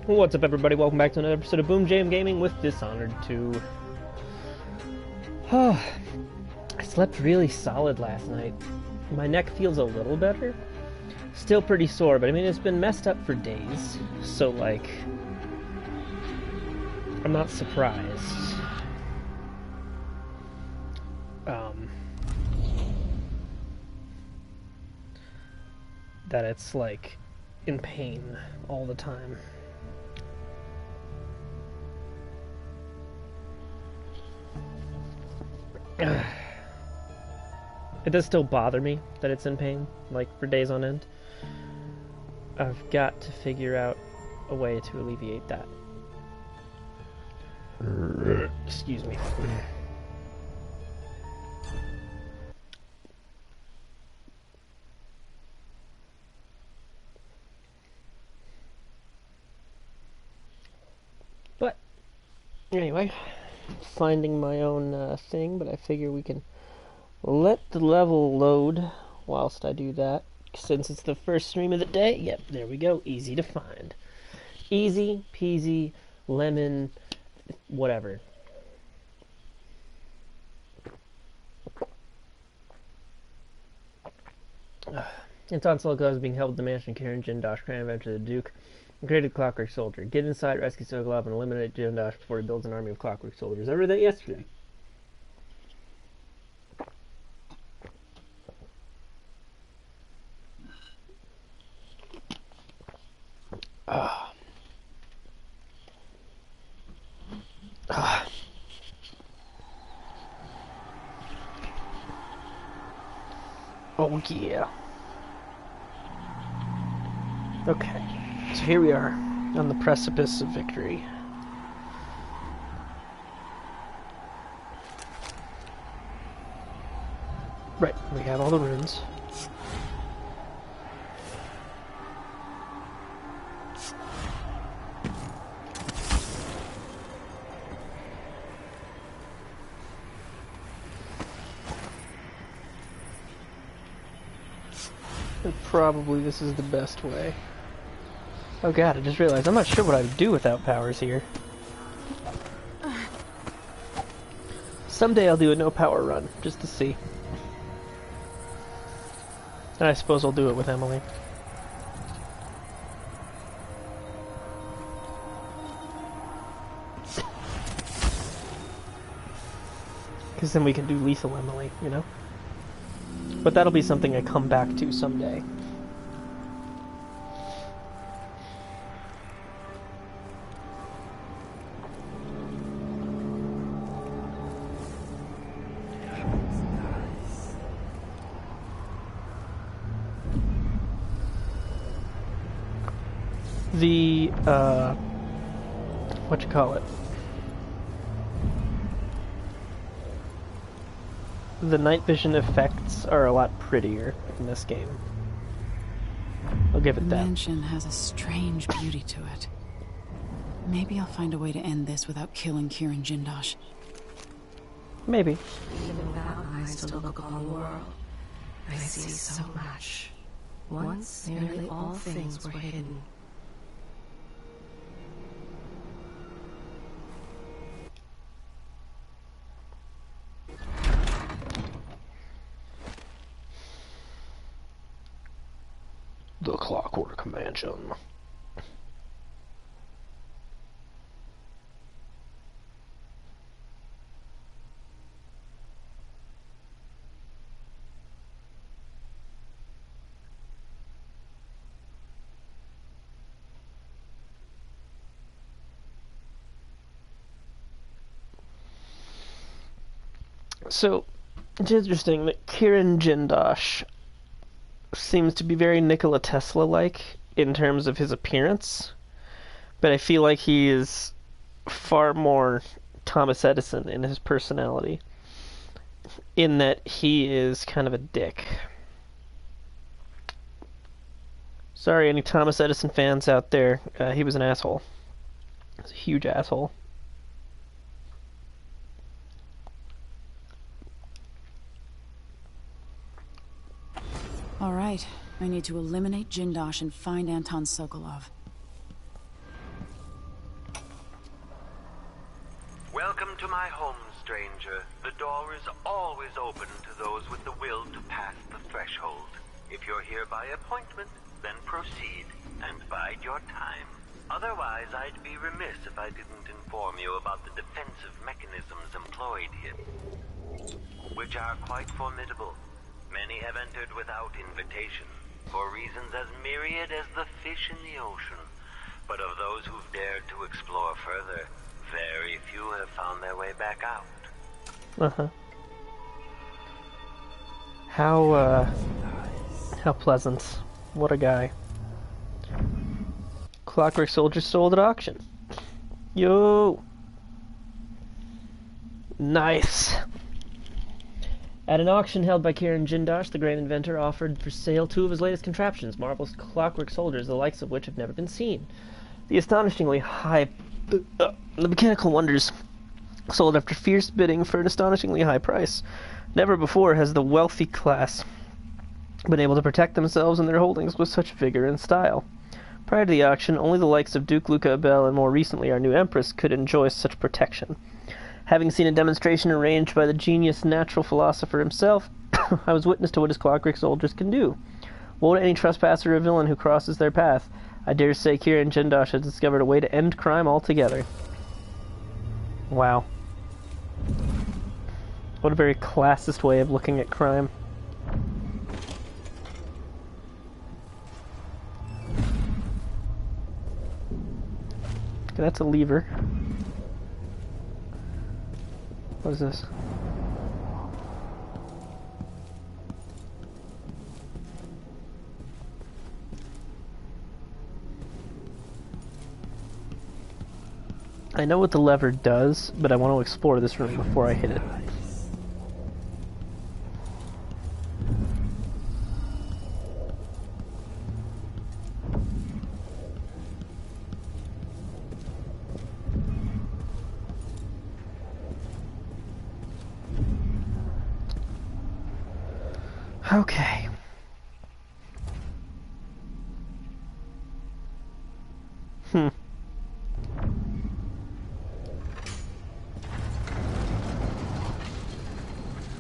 What's up, everybody? Welcome back to another episode of BoomJamGaming with Dishonored 2. I slept really solid last night. My neck feels a little better. Still pretty sore, but I mean, it's been messed up for days. So, like, I'm not surprised. That it's, like, in pain all the time. It does still bother me that it's in pain, like, for days on end. I've got to figure out a way to alleviate that. Excuse me. But, anyway, finding my own thing, but I figure we can let the level load whilst I do that. Since it's the first stream of the day, yep, there we go. Easy to find. Easy peasy, lemon, whatever. Anton Sokolov is being held at the mansion. Karen Jindosh cram after the Duke. Created Clockwork Soldier. Get inside, rescue Sokolov, and eliminate Jindosh before he builds an army of Clockwork Soldiers. I read that yesterday. Oh yeah. Okay, so here we are on the precipice of victory. Right, we have all the runes. And probably this is the best way. Oh god, I just realized I'm not sure what I would do without powers here. Someday I'll do a no power run, just to see. And I suppose I'll do it with Emily. Because then we can do lethal Emily, you know? But that'll be something I come back to someday. The, what you call it? The night vision effects are a lot prettier in this game. I'll give it that. The mansion has a strange beauty to it. Maybe I'll find a way to end this without killing Kieran Jindosh. Maybe. Even without eyes to look upon the world, I see so much. Once nearly all things were hidden. The Clockwork Mansion. So, it's interesting that Kieran Jindosh seems to be very Nikola Tesla-like in terms of his appearance, but I feel like he is far more Thomas Edison in his personality, in that he is kind of a dick. Sorry, any Thomas Edison fans out there, he was an asshole. He was a huge asshole. All right, I need to eliminate Jindosh and find Anton Sokolov. to my home, stranger. The door is always open to those with the will to pass the threshold. If you're here by appointment, then proceed and bide your time. Otherwise, I'd be remiss if I didn't inform you about the defensive mechanisms employed here, which are quite formidable. Many have entered without invitation, for reasons as myriad as the fish in the ocean. But of those who've dared to explore further, very few have found their way back out. Uh-huh. How pleasant. What a guy. Clockwork Soldier sold at auction. Yo! Nice! At an auction held by Kieran Jindosh, the great inventor offered for sale two of his latest contraptions, marvelous clockwork soldiers, the likes of which have never been seen. The astonishingly high... the mechanical wonders sold after fierce bidding for an astonishingly high price. Never before has the wealthy class been able to protect themselves and their holdings with such vigor and style. Prior to the auction, only the likes of Duke Luca Abel and more recently our new Empress could enjoy such protection. Having seen a demonstration arranged by the genius natural philosopher himself, I was witness to what his clockwork soldiers can do. Woe to any trespasser or villain who crosses their path. I dare say Kieran Jindosh has discovered a way to end crime altogether. Wow. What a very classist way of looking at crime. Okay, that's a lever. What is this? I know what the lever does, but I want to explore this room before I hit it. Okay.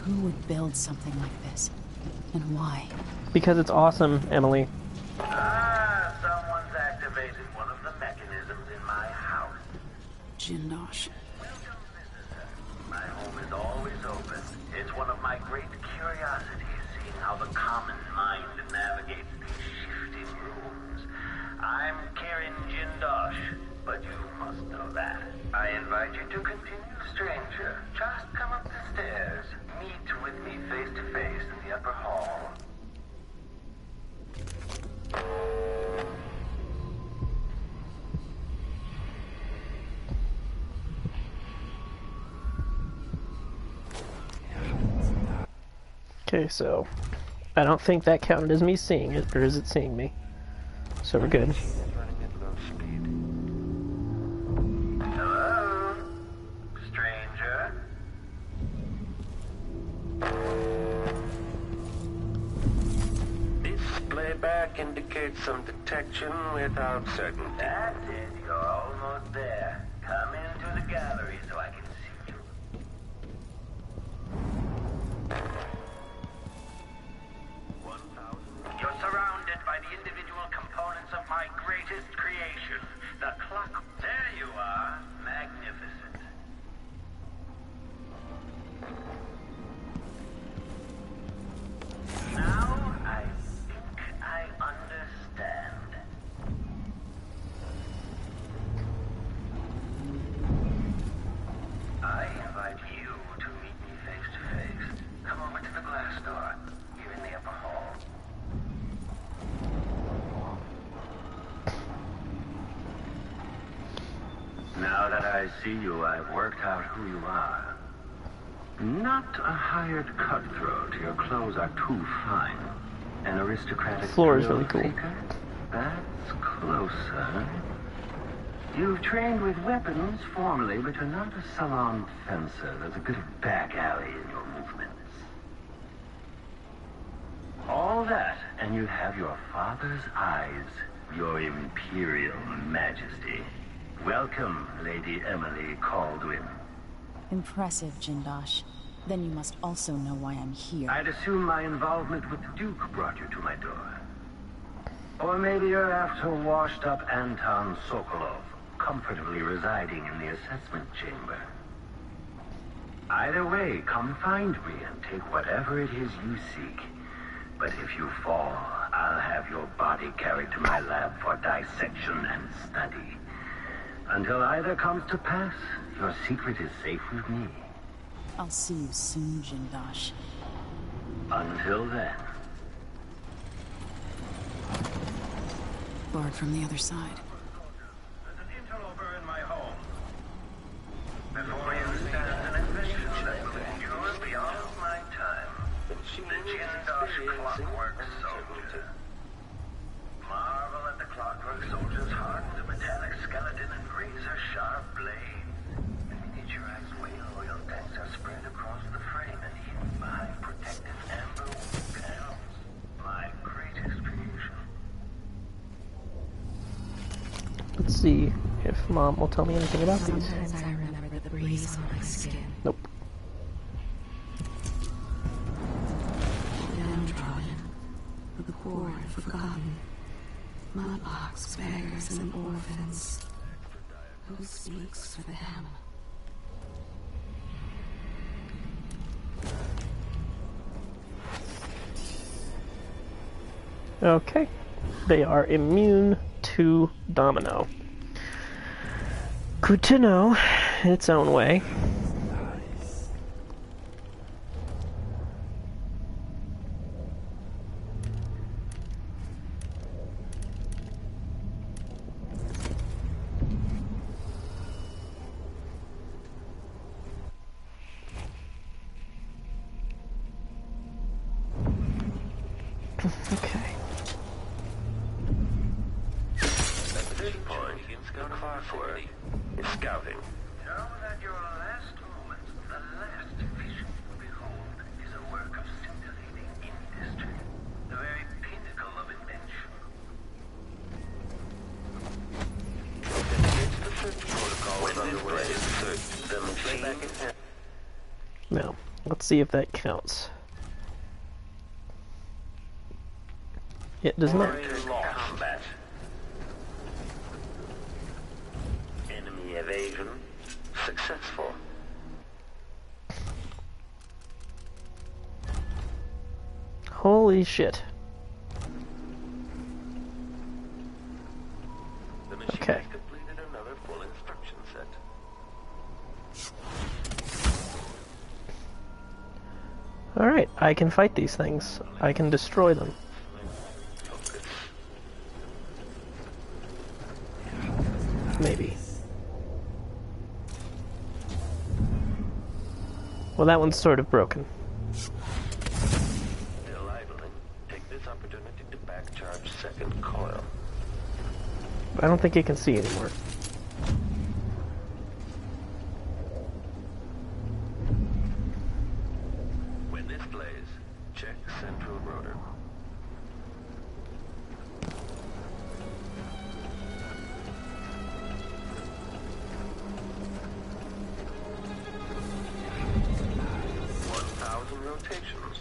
Who would build something like this? And why? Because it's awesome, Emily. Someone's activated one of the mechanisms in my house. Jindosh. Welcome, visitor. My home is always open. It's one of my great curiosities, seeing how the common mind navigates these shifting rooms. I'm Kieran Jindosh, but you must know that. I invite you to continue, stranger. Just come up the stairs. Meet with me face to face in the upper hall. Okay, so I don't think that counted as me seeing it, or is it seeing me? So we're good. Hello, stranger. Displayback indicates some detection without certainty. That's it. You're almost there. Come into the gallery so I can see you. You're surrounded by the individual components of my greatest creation, the clock. There you are. Magnificent. Now I think I understand. I invite you to meet me face to face. Come over to the glass door, here in the upper hall. Now that I see you, I've worked out who you are. Not a hired cutthroat. Your clothes are too fine. An aristocratic The floor is thrill really cool. seeker? That's closer. You've trained with weapons formerly, but you're not a salon fencer. There's a bit of back alley in your movements. All that, and you have your father's eyes, your imperial majesty. Welcome, Lady Emily Caldwin. Impressive, Jindosh. Then you must also know why I'm here. I'd assume my involvement with the Duke brought you to my door. Or maybe you're after washed-up Anton Sokolov, comfortably residing in the assessment chamber. Either way, come find me and take whatever it is you seek. But if you fall, I'll have your body carried to my lab for dissection and study. Until either comes to pass, your secret is safe with me. I'll see you soon, Jindosh. Until then. Barred from the other side. There's an interloper in my home. Before you stand an invention that will endure beyond my time. The Jindosh Clockwork Soldier. Marvel at the Clockwork Soldier's hardened metallic skeleton and razor-sharp blades. Miniaturized whale oil tanks are spread across the frame and hidden behind protective amber wood panels. My greatest creation. Let's see if Mom will tell me anything about these. Sometimes I remember the breeze on my skin. Nope. Downtrodden, the poor and forgotten. Mudlarks, beggars, and orphans. Who speaks for them? Okay. They are immune to Domino. Good to know in its own way. Okay. Scouting. Know that your last moment, the last vision you behold, is a work of scintillating industry, the very pinnacle of invention. Now, let's see if that counts. It does not. Combat. Enemy evasion successful. Holy shit. The machine Okay. has completed another full instruction set. Alright, I can fight these things. I can destroy them. Focus. Maybe. Well, that one's sort of broken. Still idling. Take this opportunity to back charge second coil. I don't think it can see anymore. When this plays, check central rotor. Rotations.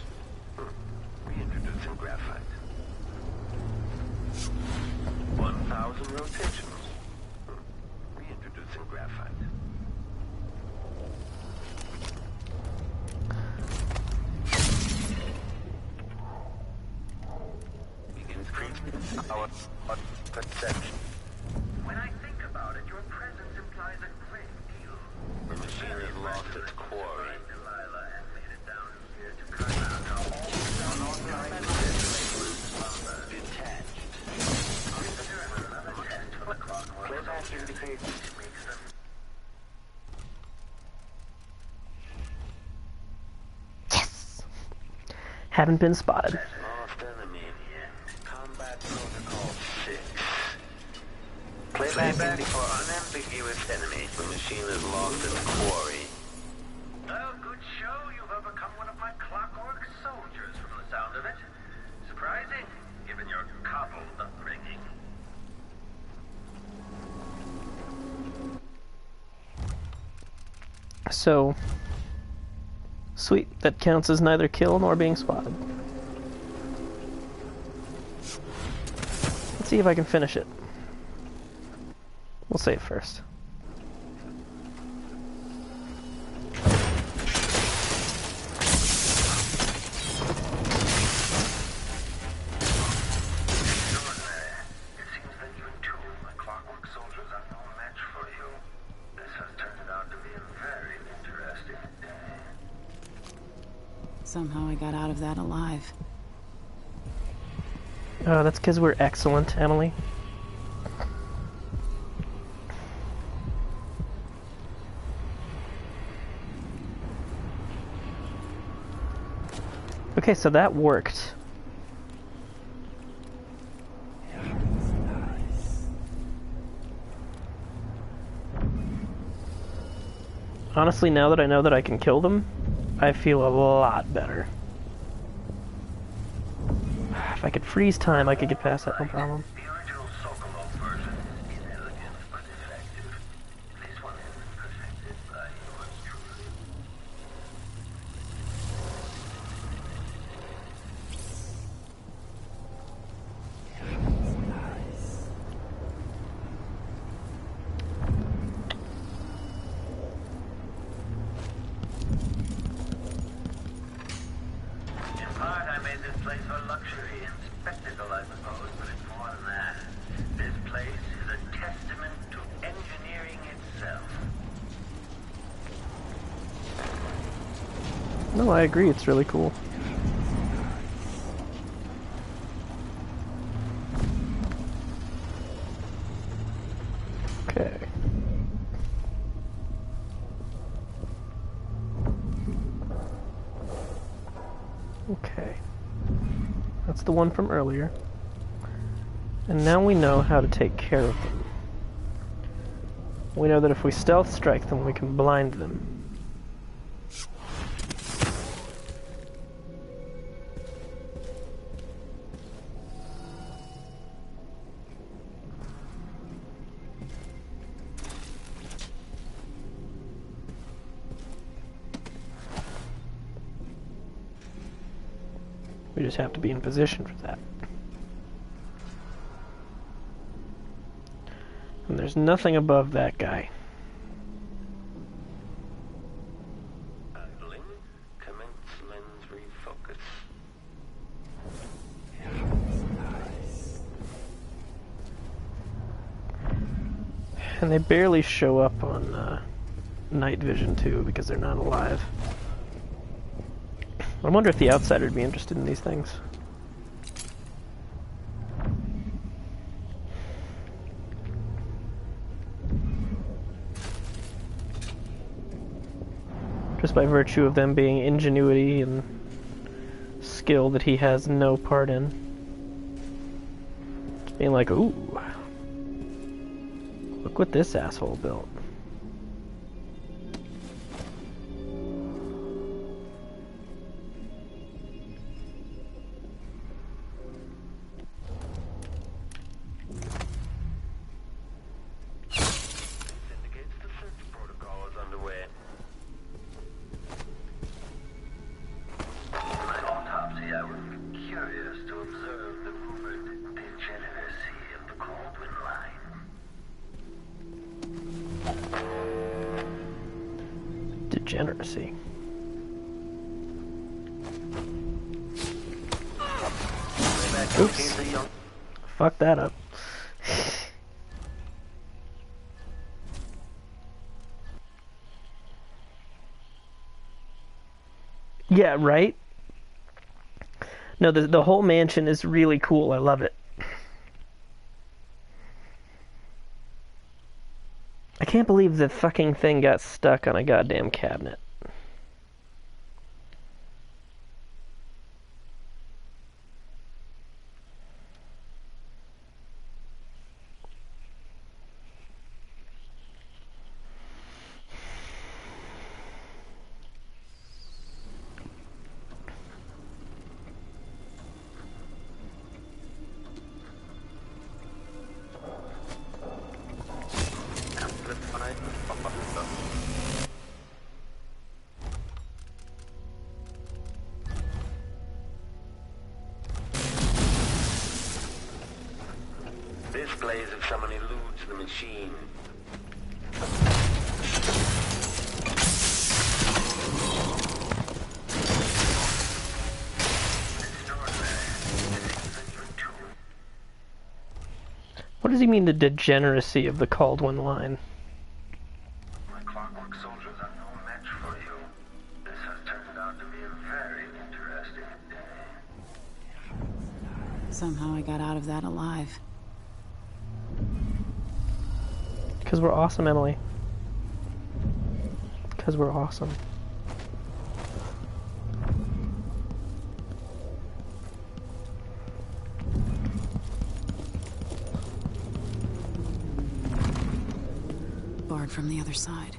Reintroducing graphite. 1,000 rotations. Reintroducing graphite. Increase our perception. When I think about it, your presence implies a great deal. The machine has lost its quarry. Delilah and made it down here to cut out all unauthorized Detached. another test for the clockwork. Playback indicates Which makes them Yes! Haven't been spotted. lost enemy. Combat protocol 6. Playback for unambiguous enemy. The machine has lost its quarry. well, good show. You've overcome one of my clockwork soldiers from the sound of it. Surprising, given your cobbled upbringing. So, sweet. That counts as neither kill nor being spotted. Let's see if I can finish it. We'll save first. Somehow I got out of that alive. Oh, that's because we're excellent, Emily. Okay, so that worked. Honestly, now that I know that I can kill them, I feel a lot better. If I could freeze time, I could get past that, no problem. The original Sokolov version is inelegant but effective. This one has been perfected by yours truly. In part, I made this place for luxury and spectacle, I suppose, but it's more than that. This place is a testament to engineering itself. No, I agree, it's really cool. Okay. Okay. That's the one from earlier. And now we know how to take care of them. We know that if we stealth strike them, we can blind them. We just have to be in position for that. And there's nothing above that guy. Idling. Commence lens refocus. And they barely show up on night vision too, because they're not alive. I wonder if the outsider would be interested in these things. Just by virtue of them being ingenuity and skill that he has no part in. Just being like, ooh, look what this asshole built. Indicates the search protocol is underway. In my autopsy, I was curious to observe the rumored degeneracy of the Caldwin line. Degeneracy. Oops. Fuck that up. Yeah, right? No, the whole mansion is really cool. I love it. I can't believe the fucking thing got stuck on a goddamn cabinet. if someone eludes the machine. What does he mean, the degeneracy of the called one line? My clockwork soldiers are no match for you. This has turned out to be a very interesting day. Somehow I got out of that alive. Because we're awesome, Emily. Because we're awesome. Barred from the other side.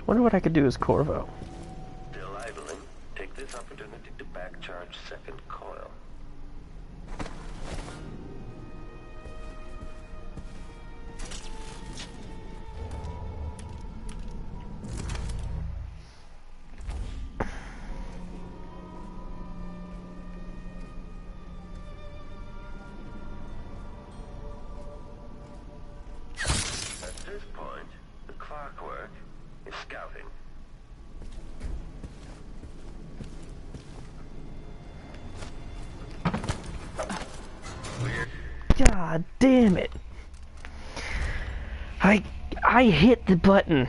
Wonder what I could do as Corvo. Still idling. Take this opportunity to backcharge second coil. At this point, the clockwork is scouting. God damn it. I hit the button.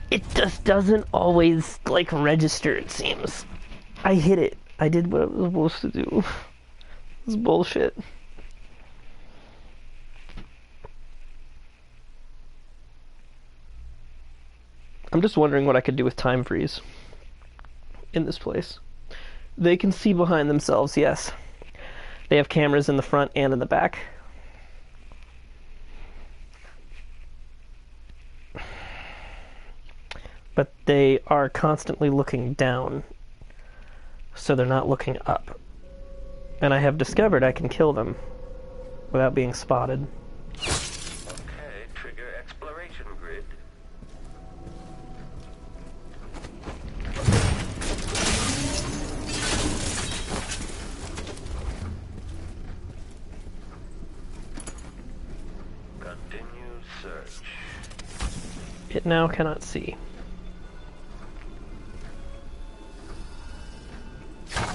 It just doesn't always, like, register, it seems. I hit it. I did what I was supposed to do. This is bullshit. I'm just wondering what I could do with time freeze in this place. They can see behind themselves, yes. They have cameras in the front and in the back. But they are constantly looking down, so they're not looking up. And I have discovered I can kill them without being spotted. Okay, trigger exploration grid. Continue search. It now cannot see.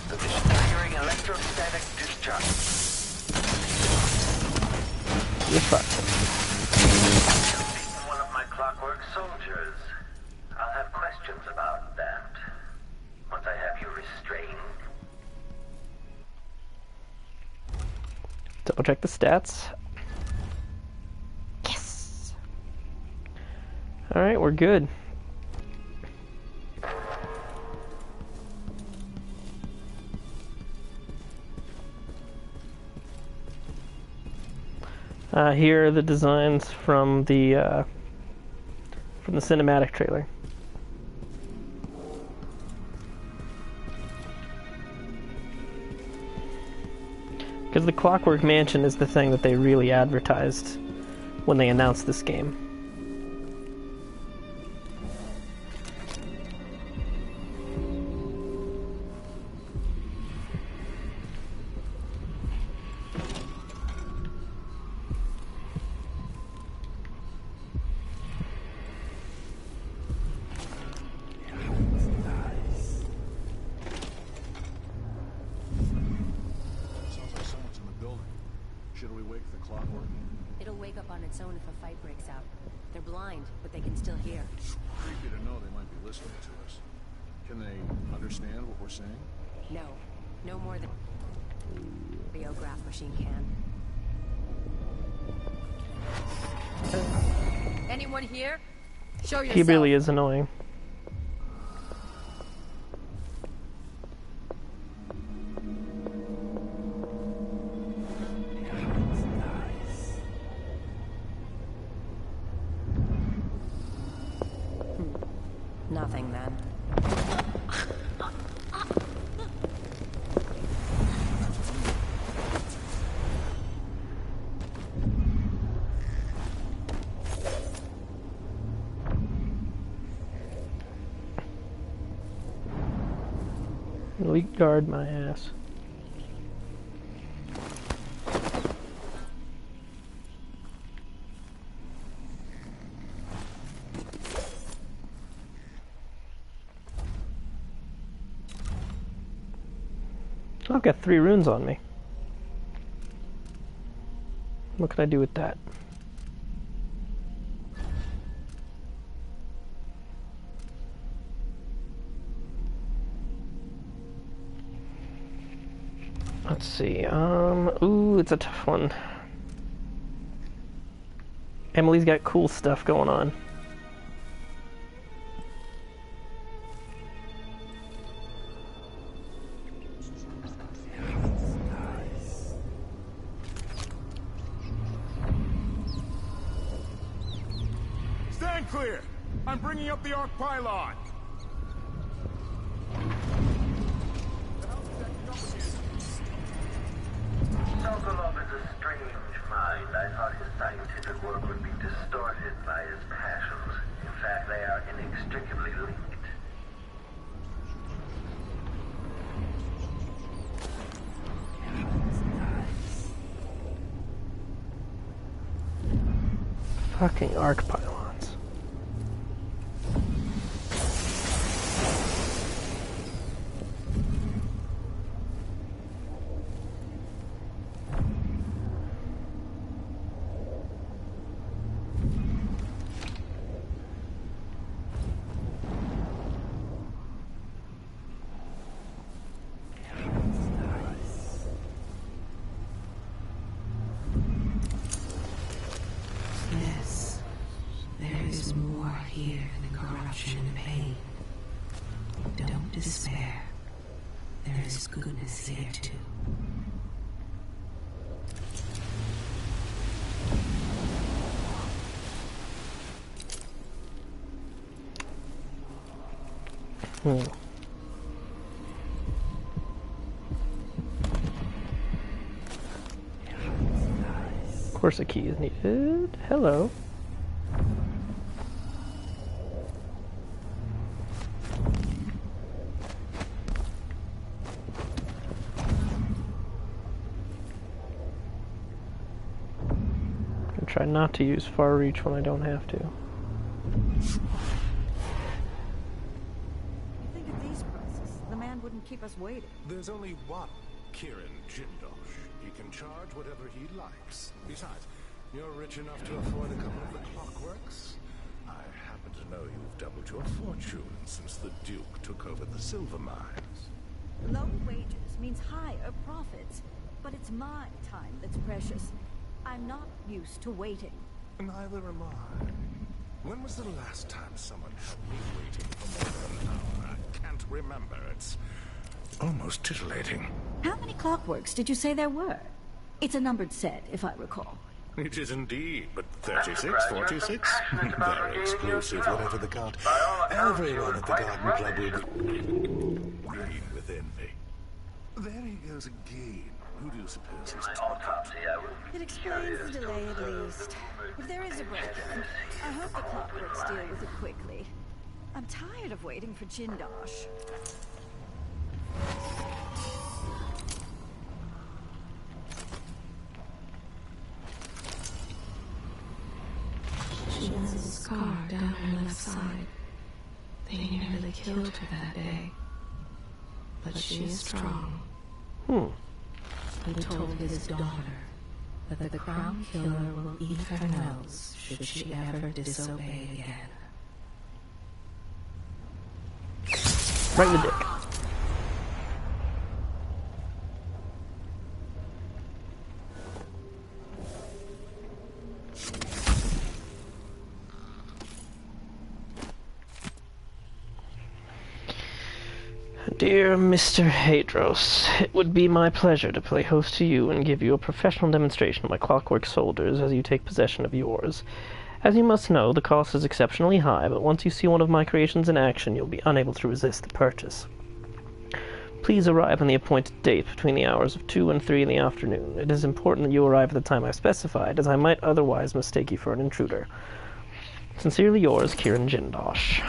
Position triggering electrostatic discharge. You're fucked. Beaten one of my clockwork soldiers. I'll have questions about that. Once I have you restrained. Double check the stats. Yes! Alright, we're good. Here are the designs from the cinematic trailer. Because the Clockwork Mansion is the thing that they really advertised when they announced this game. It'll wake up on its own if a fight breaks out. They're blind, but they can still hear. Creepy to know they might be listening to us. Can they understand what we're saying? No. No more than biograph machine can. Anyone here? Show yourself. He really is annoying. nothing then. Elite guard my ass. I've got 3 runes on me. What can I do with that? Let's see, ooh, it's a tough one. Emily's got cool stuff going on. Stand clear! I'm bringing up the arc pylon! Sokolov is a strange mind. I thought his scientific work would be distorted by his passions. In fact, they are inextricably linked. Fucking arc pylons. Yes, there is more here than corruption and pain. Don't despair. There is goodness here too. Of course a key is needed. Hello. I try not to use far reach when I don't have to. Think of these prices. The man wouldn't keep us waiting. There's only one Kieran Jindosh. He can charge whatever he likes. Besides, you're rich enough to afford a couple of the clockworks. I happen to know you've doubled your fortune since the Duke took over the silver mines. Low wages means higher profits. But it's my time that's precious. I'm not used to waiting. Neither am I. When was the last time someone had me waiting for more than an hour? I can't remember. It's almost titillating. How many clockworks did you say there were? It's a numbered set, if I recall. It is indeed, but 36, 46? They're exclusive, whatever the count. Everyone at the Garden Club will be green with envy. There he goes again. Who do you suppose he's talking to? It explains the delay at least. If there is a break-in, I hope the clockworks deal with it quickly. I'm tired of waiting for Jindosh. She has a scar down her left side. They nearly killed her that day. But she is strong. He told his daughter that the crown killer will eat her nails should she ever disobey again. Right in the dick. Dear Mr. Hadros, it would be my pleasure to play host to you and give you a professional demonstration of my clockwork soldiers as you take possession of yours. As you must know, the cost is exceptionally high, but once you see one of my creations in action, you'll be unable to resist the purchase. Please arrive on the appointed date between the hours of 2 and 3 in the afternoon. It is important that you arrive at the time I've specified, as I might otherwise mistake you for an intruder. Sincerely yours, Kieran Jindosh.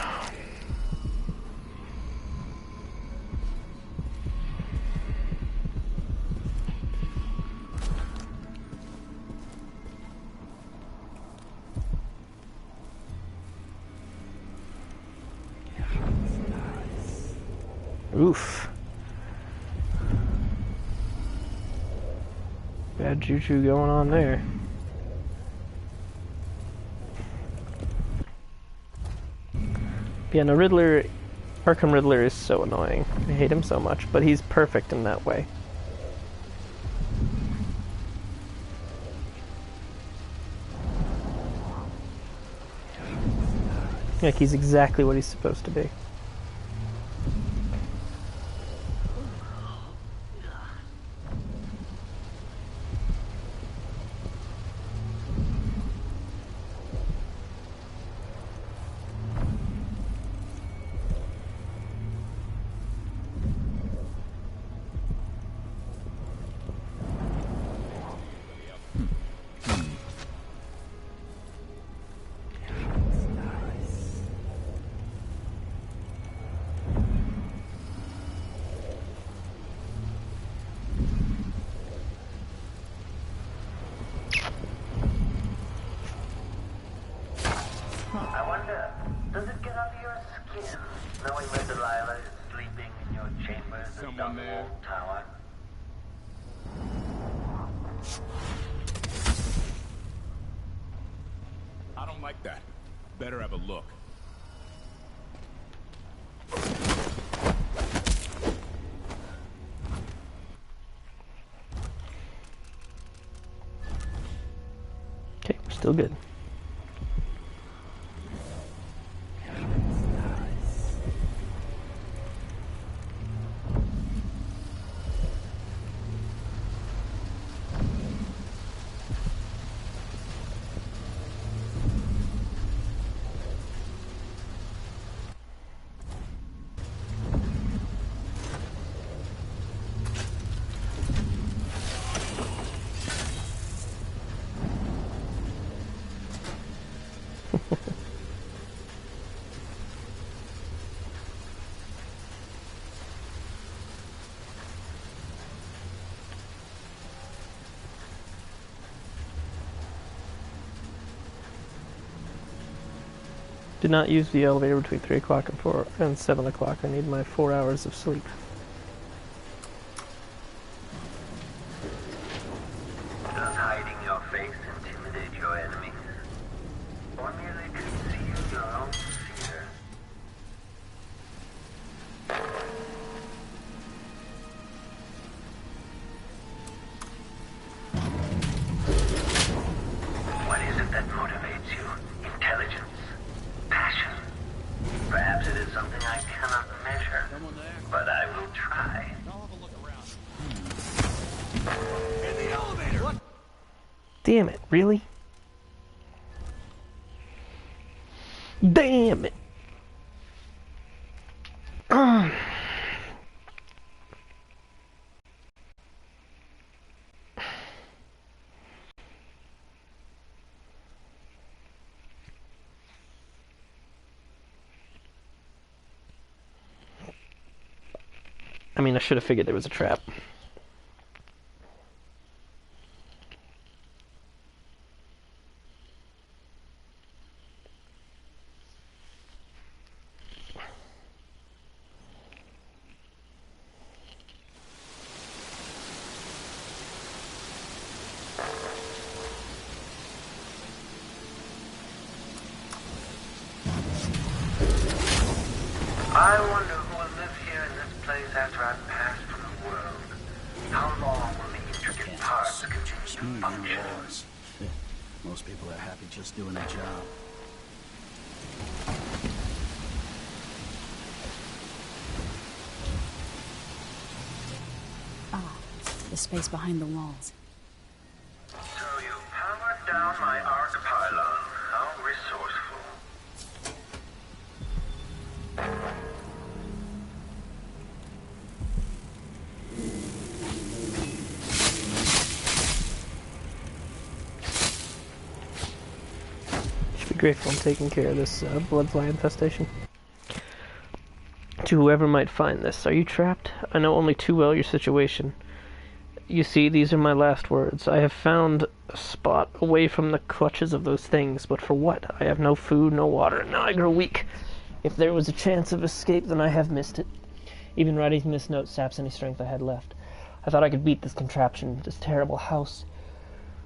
Oof. Bad juju going on there. Yeah, no, Riddler, Arkham Riddler is so annoying. I hate him so much, but he's perfect in that way. Like, he's exactly what he's supposed to be. I wonder, does it get under your skin knowing that Delilah is sleeping in your chambers at Dunwall Tower? I don't like that. Better have a look. Okay, we're still good. Do not use the elevator between 3 o'clock and 7 o'clock. I need my 4 hours of sleep. Does hiding your face intimidate your enemies? Or merely conceal your own fear? What is it that motivates you? Intelligence? Passion? Perhaps it is something I cannot measure, but I will try. Damn it, really? Damn it! I mean, I should have figured there was a trap. I wonder who will live here in this place after I've passed from the world. How long will the intricate parts continue to function? Most people are happy just doing their job. Ah, the space behind the walls. So you powered down my arc pylon. How grateful I'm taking care of this bloodfly infestation. To whoever might find this, are you trapped? I know only too well your situation. You see, these are my last words. I have found a spot away from the clutches of those things, but for what? I have no food, no water, and now I grow weak. If there was a chance of escape, then I have missed it. Even writing this note saps any strength I had left. I thought I could beat this contraption, this terrible house.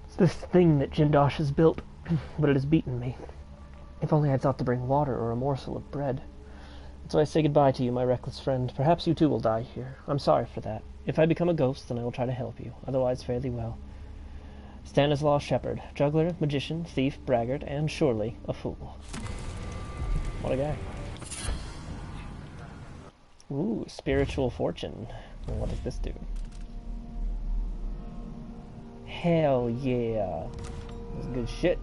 It's this thing that Jindosh has built, but it has beaten me. If only I thought to bring water or a morsel of bread. So I say goodbye to you, my reckless friend. Perhaps you too will die here. I'm sorry for that. If I become a ghost, then I will try to help you. Otherwise, fare thee well. Stanislaus Shepherd, juggler, magician, thief, braggart, and surely a fool. What a guy. Ooh, spiritual fortune. Well, what does this do? Hell yeah. That's good shit.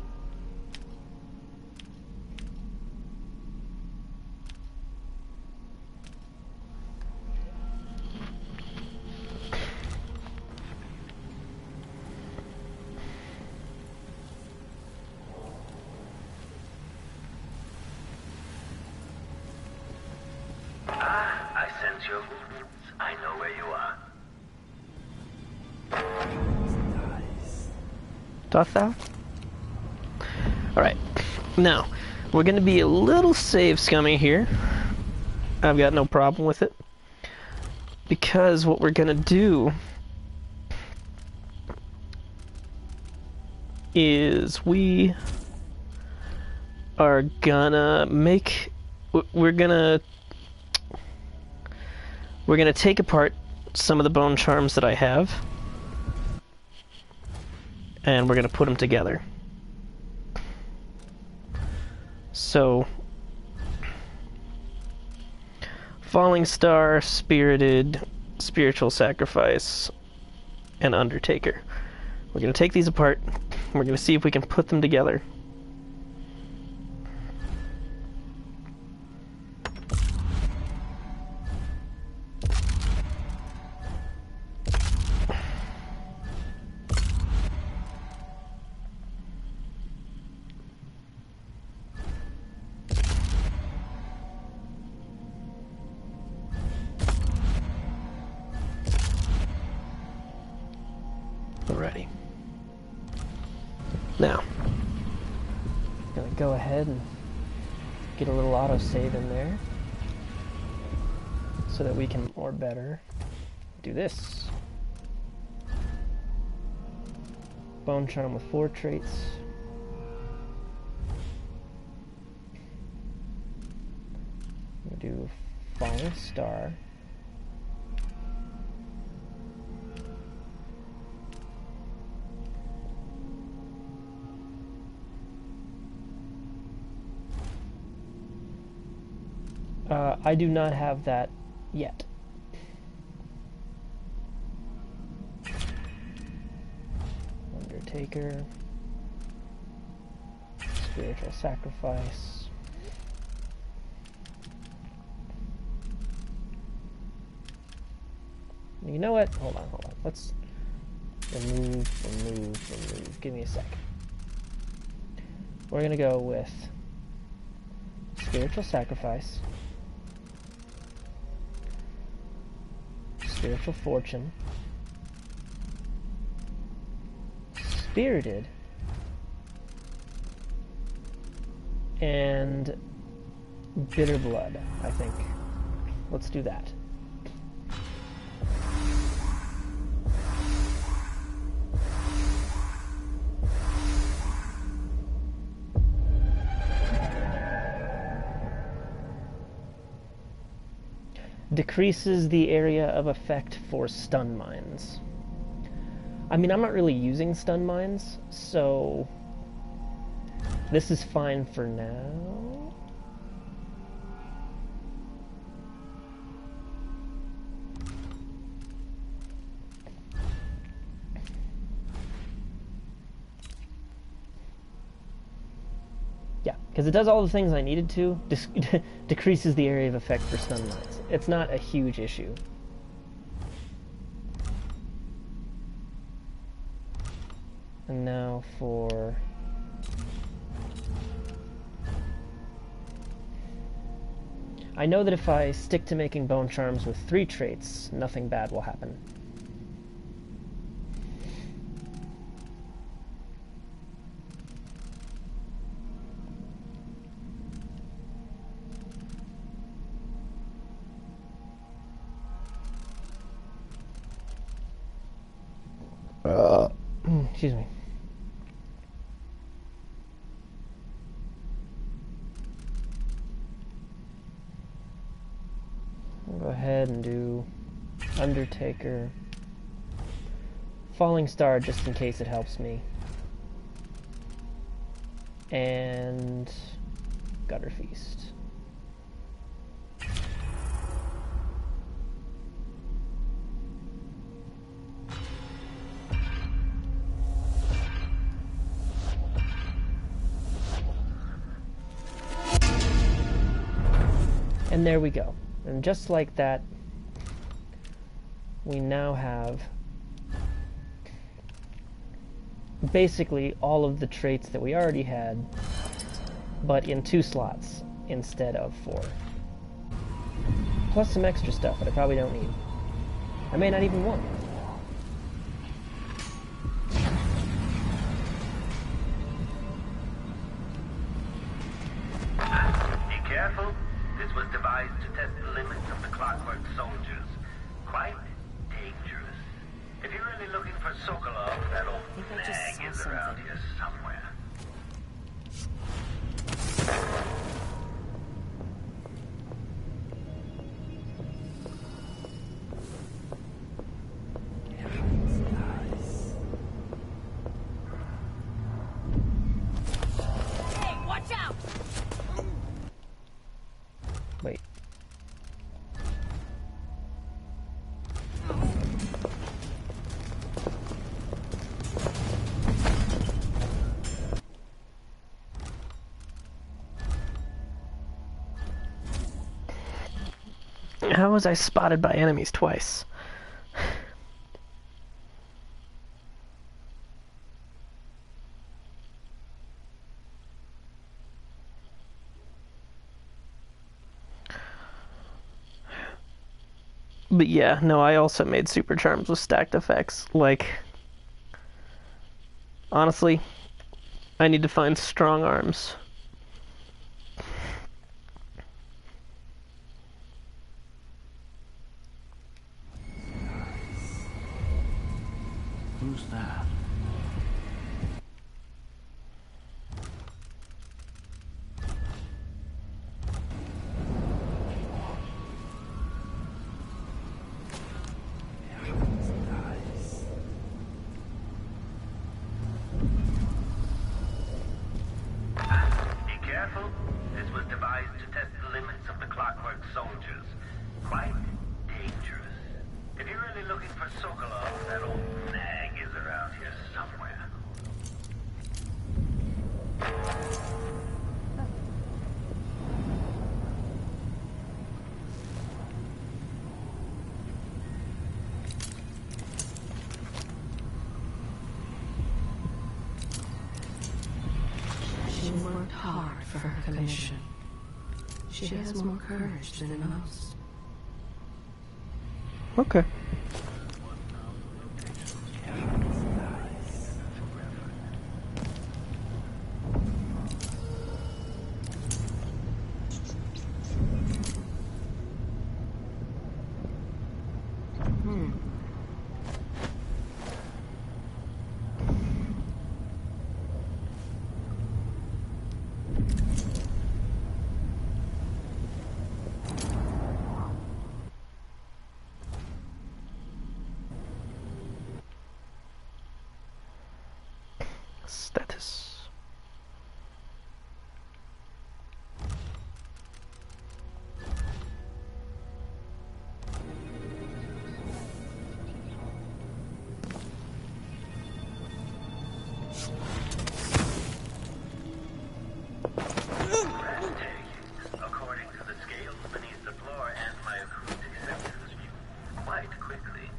I sense your movements. I know where you are. Doth thou? Alright, now, we're going to be a little save scummy here. I've got no problem with it. Because what we're going to do is we are gonna make... We're gonna take apart some of the bone charms that I have, and we're gonna put them together. So, Falling Star, Spirited, Spiritual Sacrifice, and Undertaker. We're gonna take these apart. We're gonna see if we can put them together. Alrighty. Now, gonna go ahead and get a little autosave in there so that we can, or better, do this. Bone Charm with 4 traits. I'm gonna do Falling Star. I do not have that yet. Undertaker. Spiritual Sacrifice. You know what? Hold on. Let's remove. Give me a sec. We're gonna go with Spiritual Sacrifice. Spiritual Fortune, Spirited, and Bitter Blood, I think. Let's do that. Decreases the area of effect for stun mines. I mean, I'm not really using stun mines, so this is fine for now. Yeah, because it does all the things I needed to. Decreases the area of effect for stun mines. It's not a huge issue. And now for I know that if I stick to making bone charms with 3 traits, nothing bad will happen. Excuse me. I'll go ahead and do Undertaker. Falling Star just in case it helps me. And Gutter Feast. And there we go. And just like that, we now have basically all of the traits that we already had, but in 2 slots instead of 4. Plus some extra stuff that I probably don't need. I may not even want. Be careful. This was devised to test the limits of the Clockwork Soldiers. Quite dangerous. If you're really looking for Sokolov, that old nag is around here somewhere. Hey, watch out! Wait. How was I spotted by enemies twice? But yeah, no, I also made super charms with stacked effects. Like, honestly, I need to find strong arms. Who's that? Be careful. This was devised to test the limits of the Clockwork Soldiers. Quite dangerous. If you're really looking for Sokolov, that old nag is around here somewhere. She worked hard for her commission. She has more courage than most. Okay. Status. According to the scales beneath the floor and my acoustic sensors view quite quickly.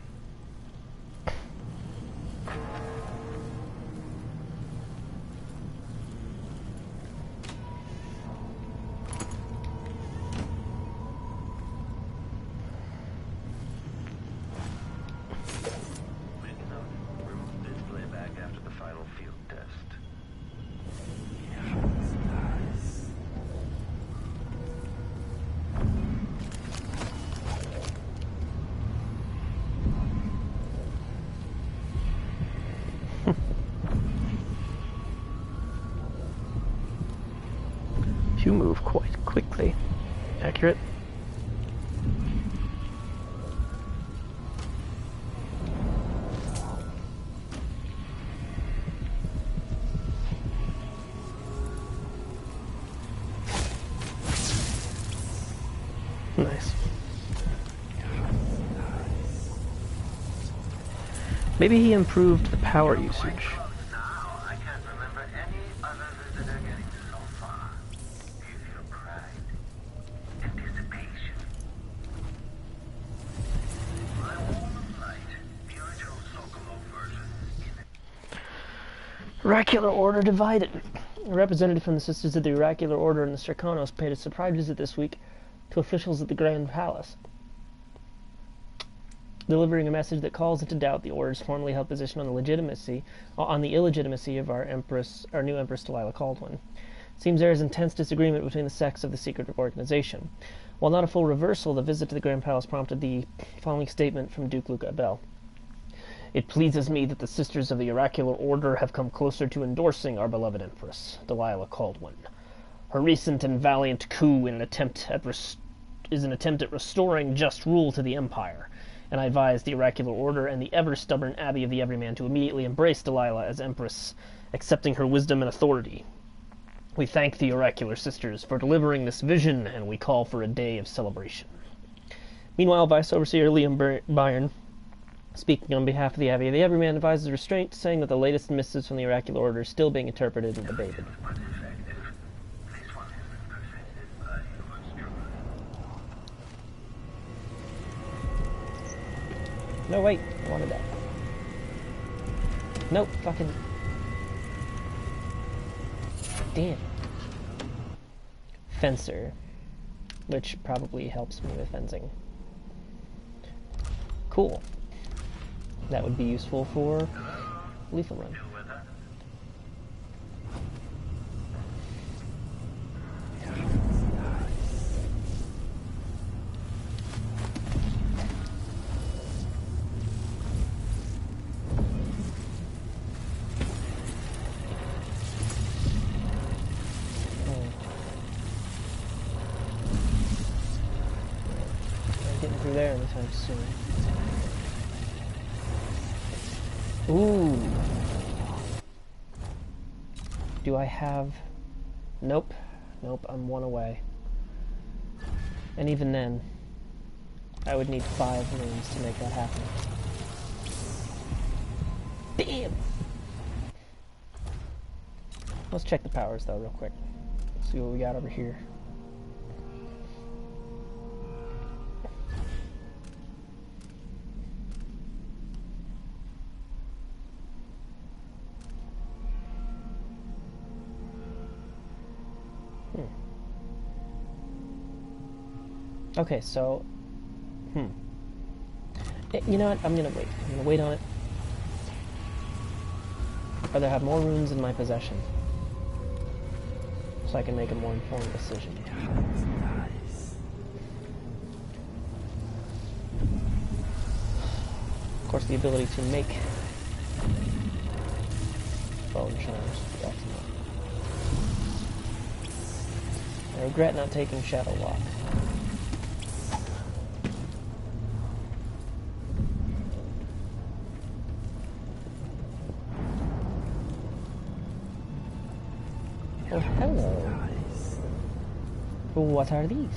accurate. Nice. Maybe he improved the power usage. Now, I can't remember any other visitor getting so far. Do you feel pride? Anticipation? My wall of light, the original Sokolov version. Oracular Order divided. A representative from the Sisters of the Oracular Order and the Serkanos paid a surprise visit this week to officials at the Grand Palace, delivering a message that calls into doubt the Order's formerly held position on the illegitimacy of our new Empress Delilah Caldwin. It seems there is intense disagreement between the sects of the secret organization. While not a full reversal, the visit to the Grand Palace prompted the following statement from Duke Luca Abel. It pleases me that the Sisters of the Oracular Order have come closer to endorsing our beloved Empress, Delilah Caldwin. Her recent and valiant coup is an attempt at restoring just rule to the Empire, and I advise the Oracular Order and the ever-stubborn Abbey of the Everyman to immediately embrace Delilah as Empress, accepting her wisdom and authority. We thank the Oracular Sisters for delivering this vision, and we call for a day of celebration. Meanwhile, Vice Overseer Liam Byrne, speaking on behalf of the Abbey of the Everyman, advises restraint, saying that the latest missives from the Oracular Order are still being interpreted and debated. No, wait, I wanted that. Nope, fucking... Damn. Fencer. Which probably helps me with fencing. Cool. That would be useful for Lethal Run. Getting through there anytime soon. Ooh. Do I have... Nope. Nope, I'm one away. And even then, I would need 5 moons to make that happen. Damn! Let's check the powers though real quick. See what we got over here. Okay, so... You know what? I'm gonna wait. I'm gonna wait on it. I'd rather have more runes in my possession, so I can make a more informed decision. Of course, the ability to make bone charms. That's not. I regret not taking Shadow Walk. Oh, hello. What are these? You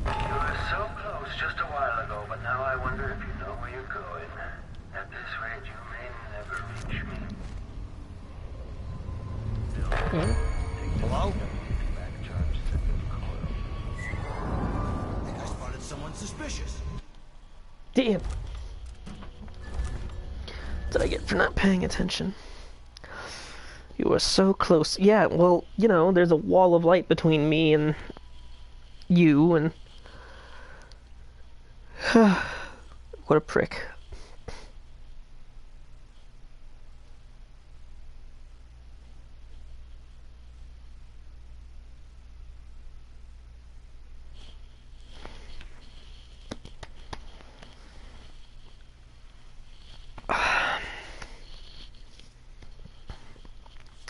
were so close just a while ago, but now I wonder if you know where you're going. At this rate, you may never reach me. Hello? I think I spotted someone suspicious. Damn. What did I get for not paying attention? You were so close. Yeah, well, you know, there's a wall of light between me and you, and... What a prick.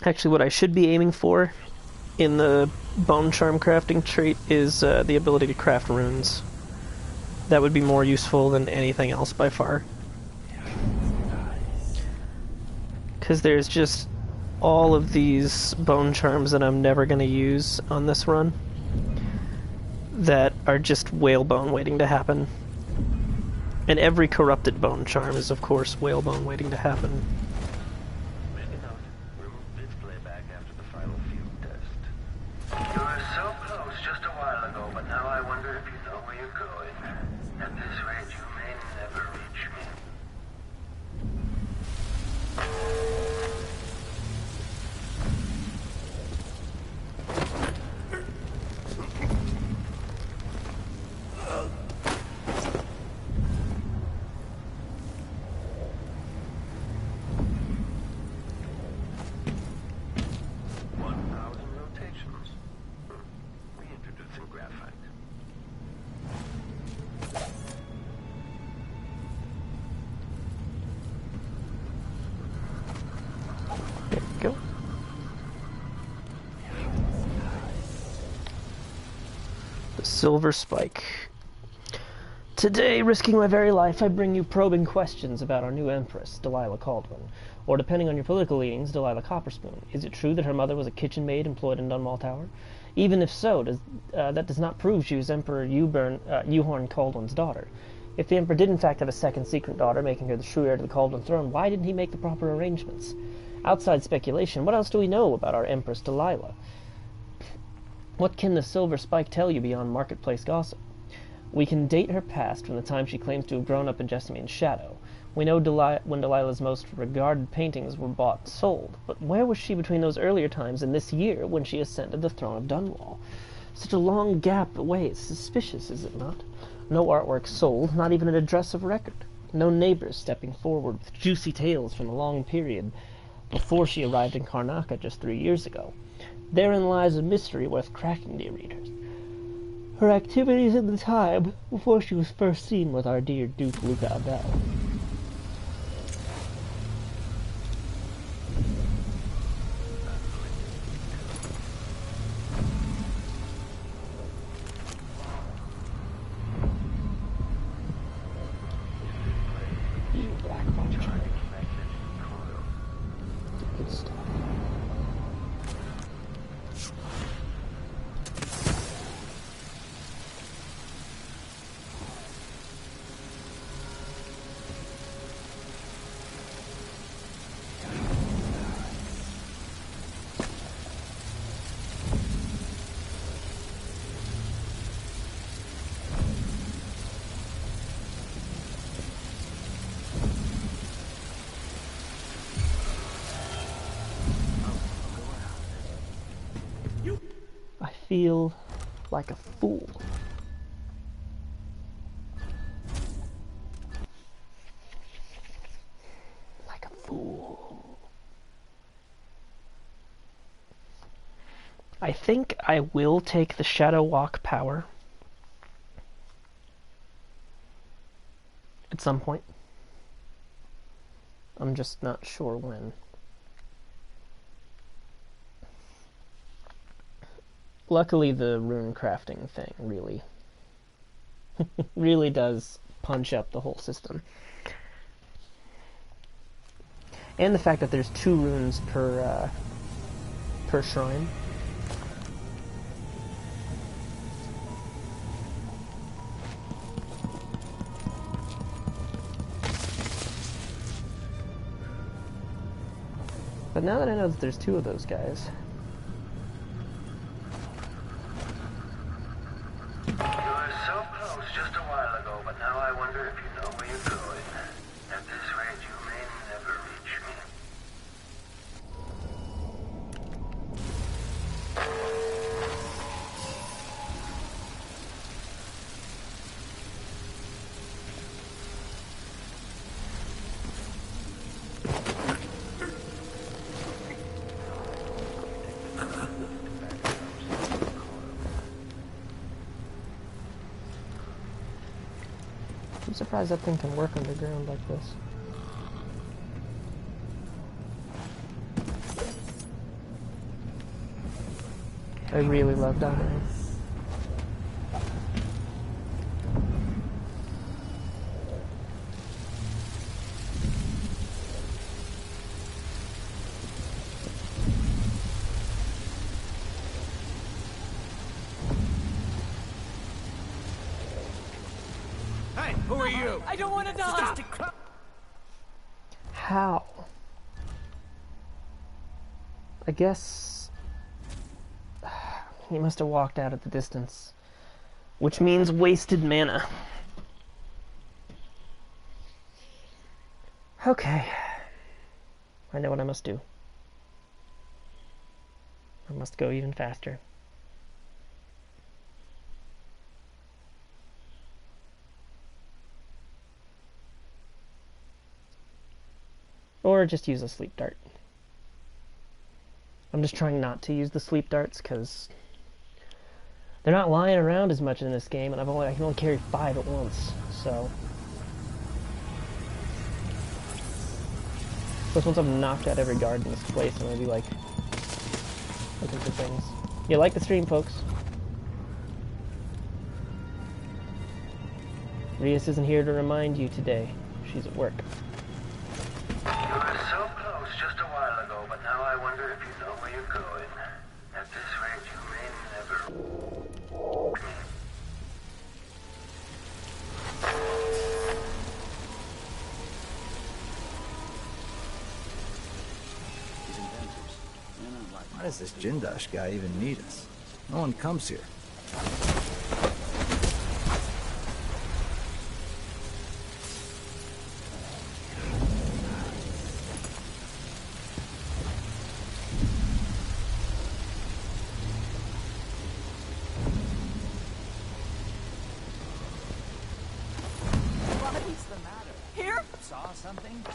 Actually, what I should be aiming for in the bone charm crafting trait is the ability to craft runes. That would be more useful than anything else by far. Because there's just all of these bone charms that I'm never going to use on this run that are just whalebone waiting to happen. And every corrupted bone charm is, of course, whalebone waiting to happen. You were so close just a while ago, but now I wonder if you know where you're going. At this rate, you may never reach me. Go. The Silver Spike. Today, risking my very life, I bring you probing questions about our new Empress, Delilah Caldwin. Or, depending on your political leanings, Delilah Copperspoon. Is it true that her mother was a kitchen maid employed in Dunwall Tower? Even if so, that does not prove she was Emperor Euhorn Caldwin's daughter. If the Emperor did in fact have a second secret daughter, making her the true heir to the Caldwin throne, why didn't he make the proper arrangements? Outside speculation, what else do we know about our Empress Delilah? What can the Silver Spike tell you beyond marketplace gossip? We can date her past from the time she claims to have grown up in Jessamine's shadow. We know when Delilah's most regarded paintings were bought and sold, but where was she between those earlier times and this year when she ascended the throne of Dunwall? Such a long gap away is suspicious, is it not? No artwork sold, not even an address of record. No neighbors stepping forward with juicy tales from a long period before she arrived in Karnaca just 3 years ago. Therein lies a mystery worth cracking, dear readers. Her activities in the time before she was first seen with our dear Duke Luca Abel. Good stuff. I feel like a fool. Like a fool. I think I will take the Shadow Walk power at some point. I'm just not sure when. Luckily, the rune crafting thing really does punch up the whole system. And the fact that there's 2 runes per shrine. But now that I know that there's 2 of those guys, Just a while ago, but now I wonder if you know where you're going. At this rate, you may never reach me. I'm surprised that thing can work underground like this. I really love Domino. Hey, who are you? I don't want to die! Stop! How? I guess he must have walked out at the distance, which means wasted mana. Okay, I know what I must do. I must go even faster. Or just use a sleep dart. I'm just trying not to use the sleep darts because they're not lying around as much in this game, and I can only carry 5 at once. So, plus once I've knocked out every guard in this place, I'm gonna be like looking for things. You like the stream, folks? Rias isn't here to remind you today. She's at work. You were so close just a while ago, but now I wonder if you know where you're going. At this rate, you may never... Why does this Jindosh guy even need us? No one comes here.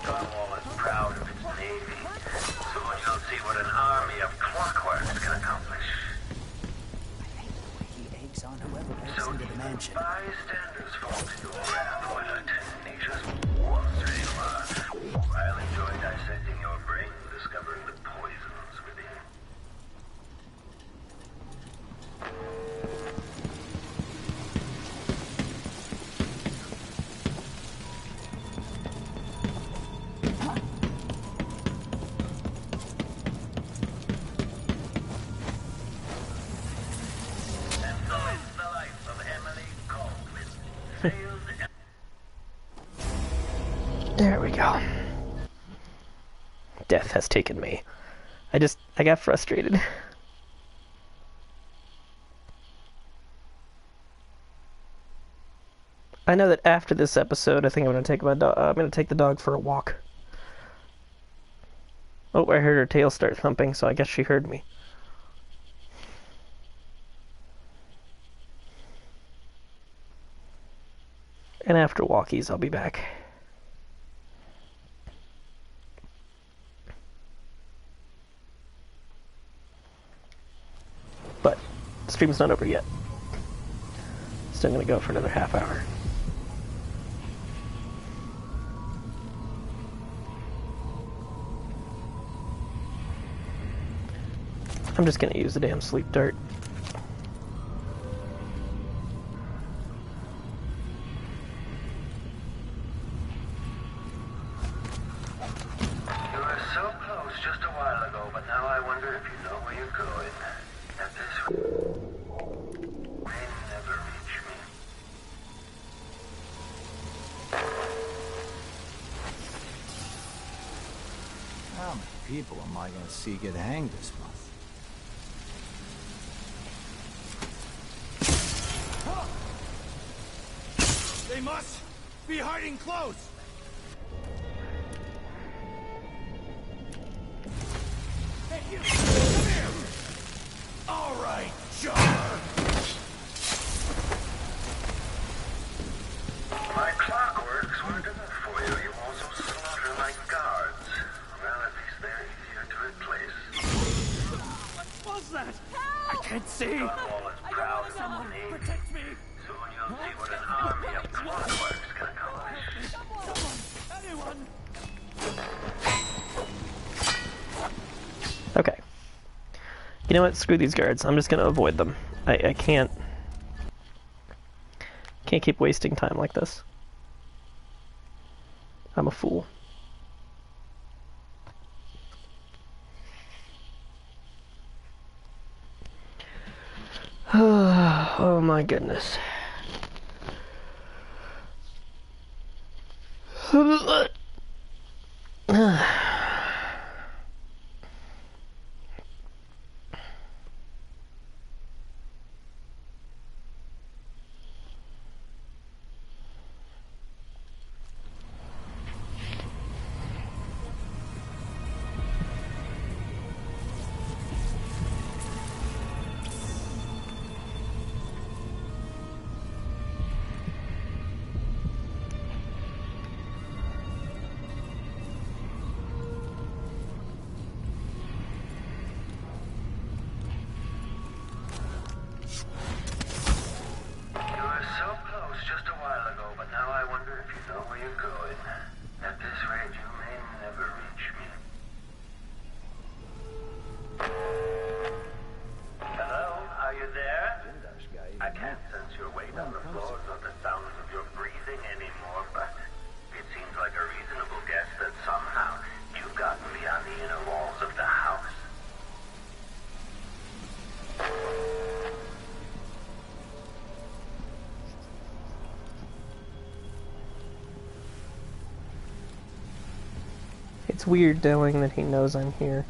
Cornwall is proud of its navy. Soon you'll see what an army of clockworks can accomplish. He eggs on whoever breaks So into the mansion. bystanders fall to your wrath when a tenacious monster you are. I'll enjoy dissecting your brain and discovering the poisons within. There we go. Death has taken me. I got frustrated. I know that after this episode, I think I'm gonna take the dog for a walk. Oh, I heard her tail start thumping, so I guess she heard me. And after walkies, I'll be back. But the stream's not over yet. Still gonna go for another half hour. I'm just gonna use the damn sleep dart. You were so close just a while ago, but now I wonder if you know where you're going. At this rate, may never reach me. How many people am I gonna see get hanged this month? They must be hiding close! Hey, you! Come here! All right, Jar! My clockworks weren't enough for you. You also slaughter my guards. Well, at least they're easier to replace. What was that? I can't see! Cornwall is proud of its navy. Protect me! Soon you'll see what an army of clockworks can accomplish. Someone! Anyone! Okay. You know what? Screw these guards. I'm just gonna avoid them. I can't keep wasting time like this. I'm a fool. Oh my goodness. It's weird knowing that he knows I'm here.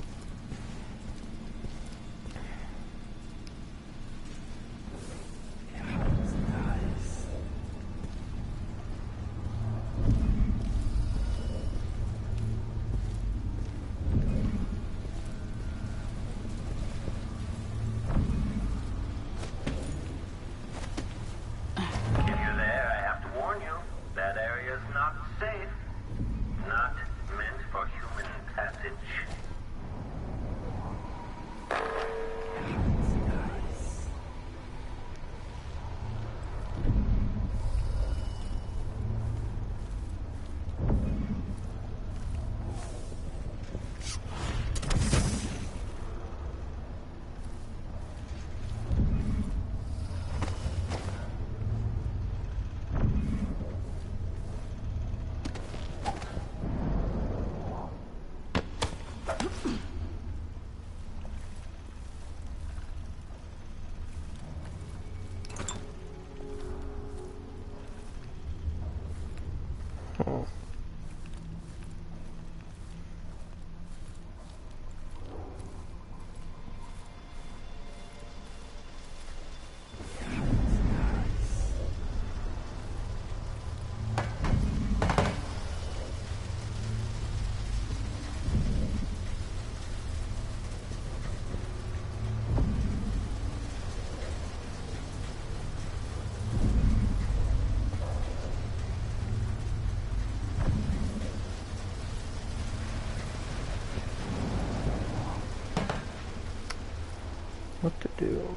What to do?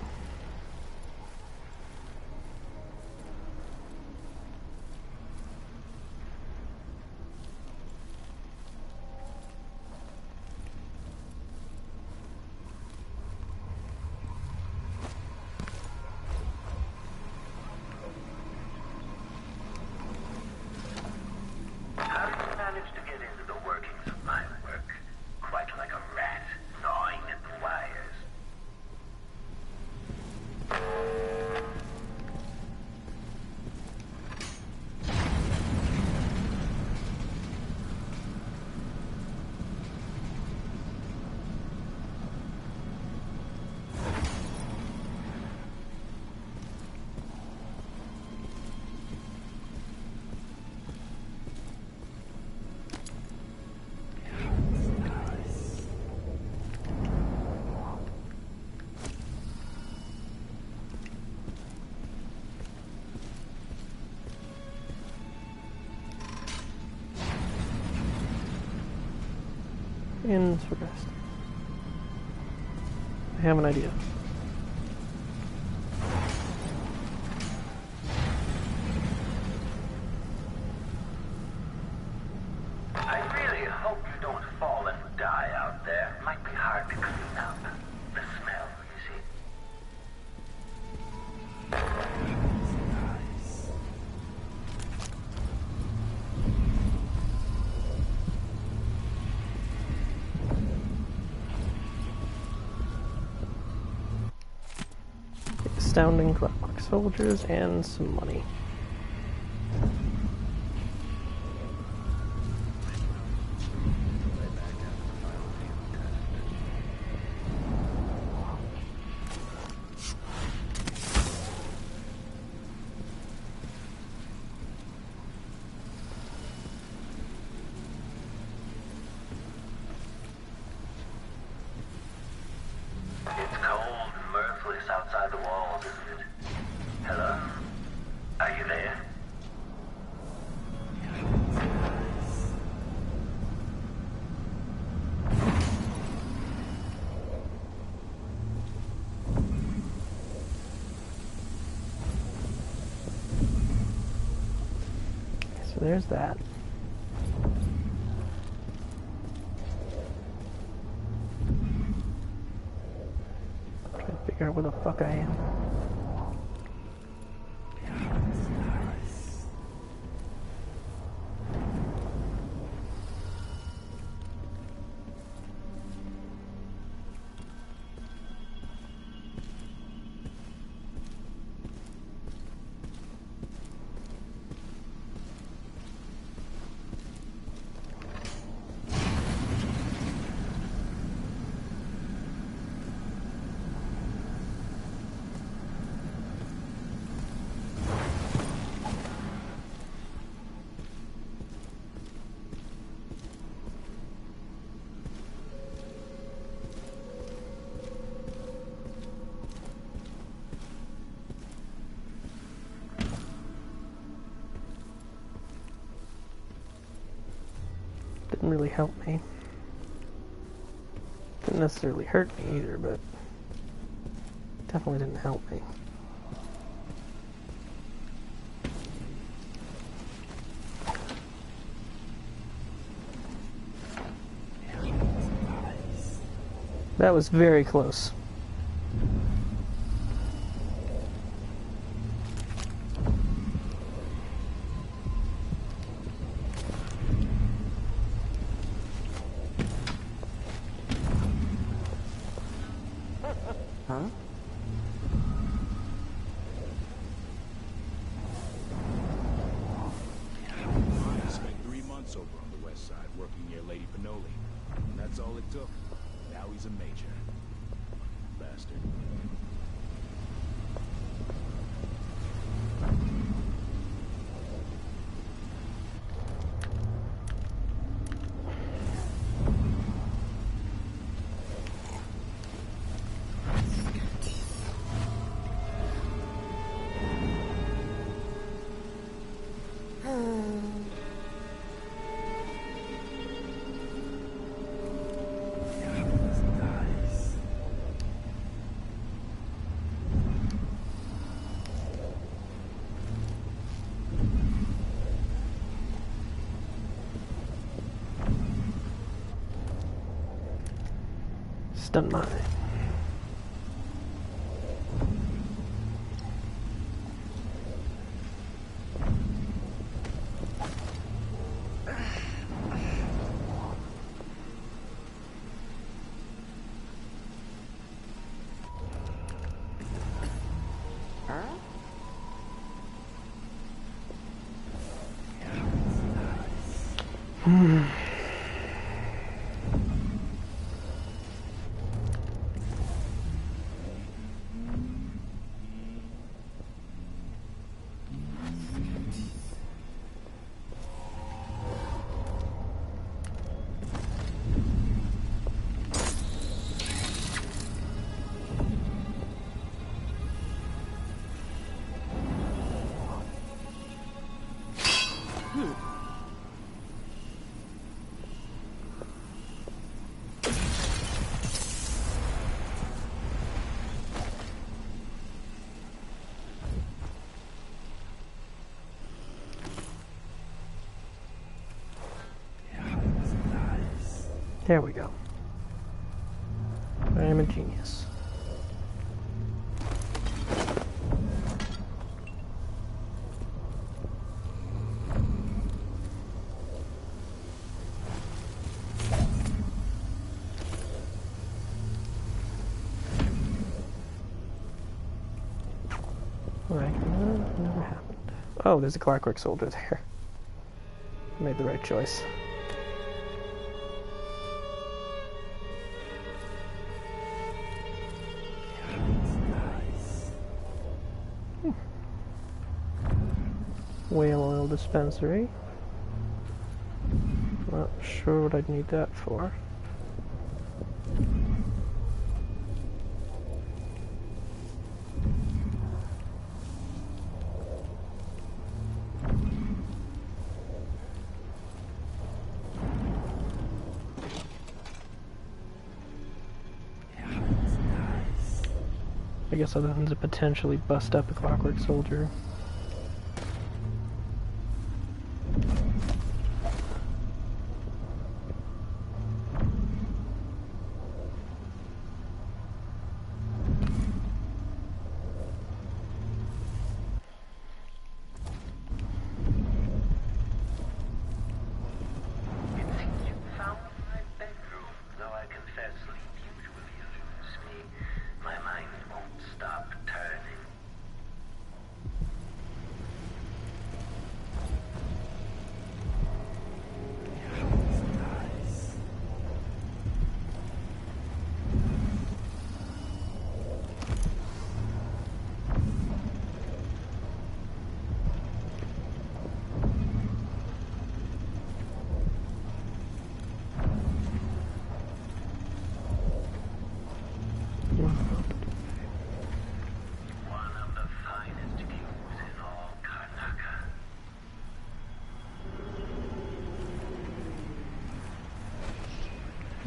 How did you manage to get into the workings of my work? Quite like a rat gnawing at the wires. Interesting. I have an idea. I really hope you don't fall and die out there. Might be hard to clean up. The smell astounding clockwork soldiers and some money. It's cold and mirthless outside the walls, isn't it? Hello? Are you there? So there's that. Trying to figure out where the fuck I am. Didn't really help me. Didn't necessarily hurt me either, but definitely didn't help me. That was very close. Huh? I spent 3 months over on the west side working near Lady Pinoli. And that's all it took. Now he's a major. Bastard. Stun mine. There we go. I am a genius. Like, never happened. Oh, there's a clockwork soldier there. I made the right choice. Whale oil dispensary. Not sure what I'd need that for. I guess other than to potentially bust up a clockwork soldier.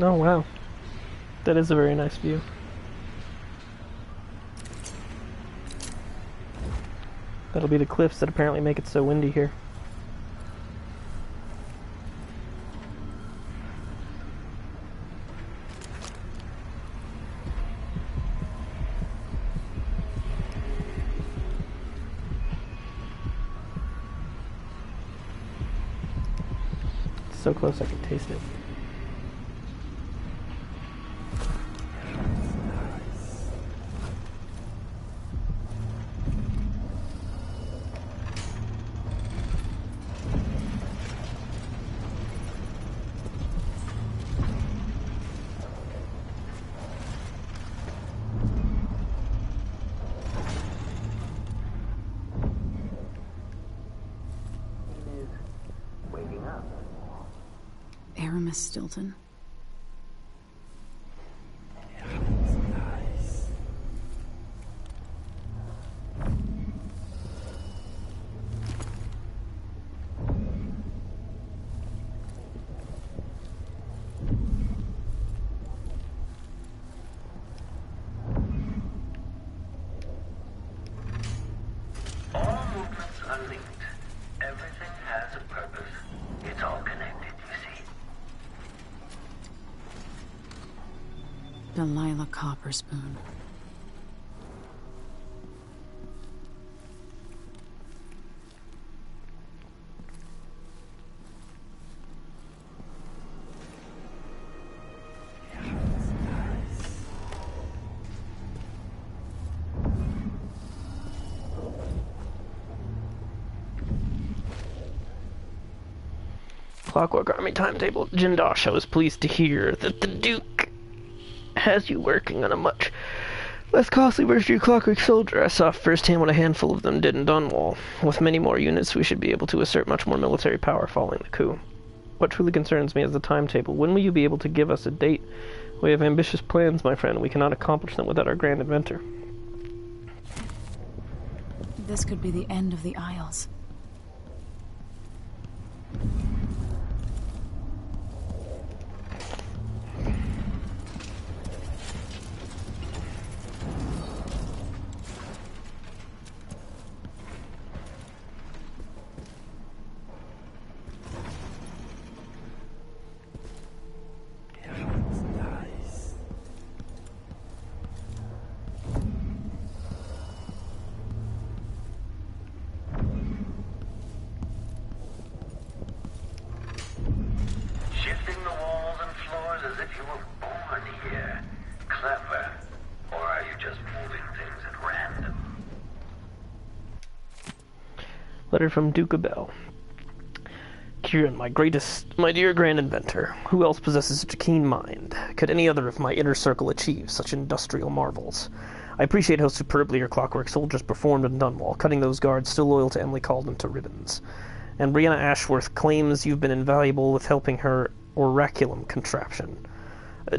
Oh wow, that is a very nice view. That'll be the cliffs that apparently make it so windy here. It's so close I can taste it. Aramis Stilton. All movements are linked. Everything has a purpose. It's all connected, you see. Delilah Copperspoon. Clockwork Army timetable. Jindosh, I was pleased to hear that the Duke has you working on a much less costly version of your Clockwork Soldier. I saw firsthand what a handful of them did in Dunwall. With many more units, we should be able to assert much more military power following the coup. What truly concerns me is the timetable. When will you be able to give us a date? We have ambitious plans, my friend. We cannot accomplish them without our grand inventor. This could be the end of the Isles. Letter from Duke Abel. Kieran, my dear grand inventor, who else possesses such a keen mind? Could any other of my inner circle achieve such industrial marvels? I appreciate how superbly your clockwork soldiers performed in Dunwall, cutting those guards still loyal to Emily Calden to ribbons. And Brianna Ashworth claims you've been invaluable with helping her oraculum contraption.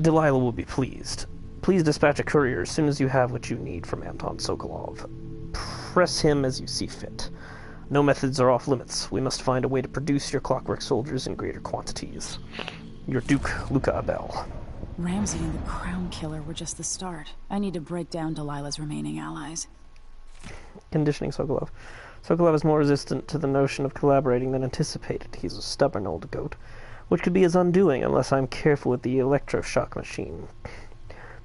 Delilah will be pleased. Please dispatch a courier as soon as you have what you need from Anton Sokolov. Press him as you see fit. No methods are off limits. We must find a way to produce your clockwork soldiers in greater quantities. Your Duke, Luca Abel. Ramsay and the Crown Killer were just the start. I need to break down Delilah's remaining allies. Conditioning Sokolov. Sokolov is more resistant to the notion of collaborating than anticipated. He's a stubborn old goat, which could be his undoing unless I'm careful with the electroshock machine.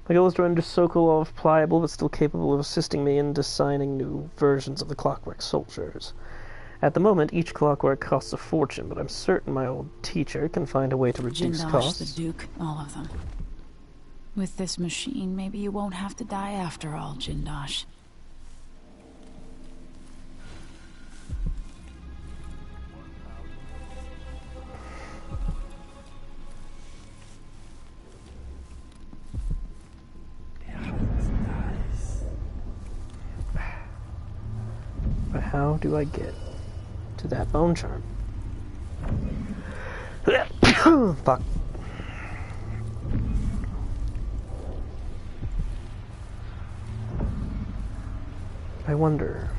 My goal is to render Sokolov pliable but still capable of assisting me in designing new versions of the clockwork soldiers. At the moment, each clockwork costs a fortune, but I'm certain my old teacher can find a way to reduce Jindosh, costs. the Duke, all of them. With this machine, maybe you won't have to die after all, Jindosh. But how do I get to that bone charm? Fuck. I wonder.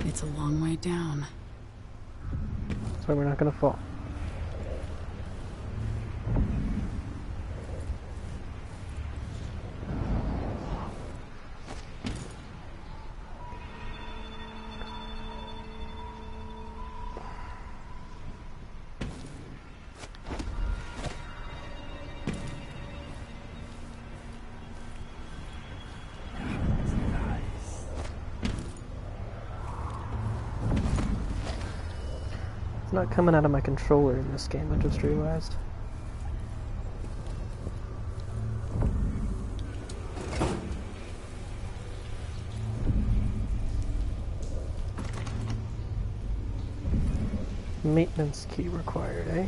It's a long way down. That's why we're not gonna fall. It's not coming out of my controller in this game, I just realized. Maintenance key required, eh?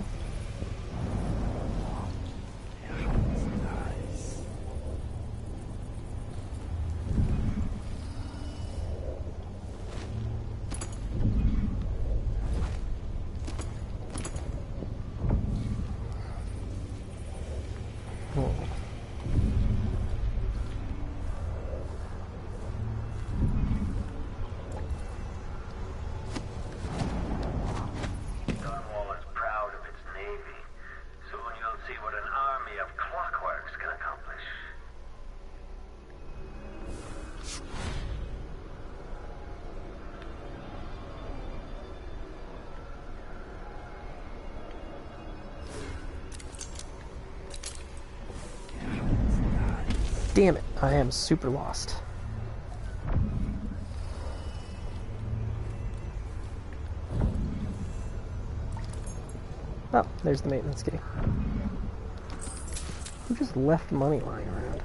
Dunwall is proud of its navy. Soon you'll see what an army of clockworks can accomplish. Damn it, I am super lost. Oh, there's the maintenance key. Who just left money lying around?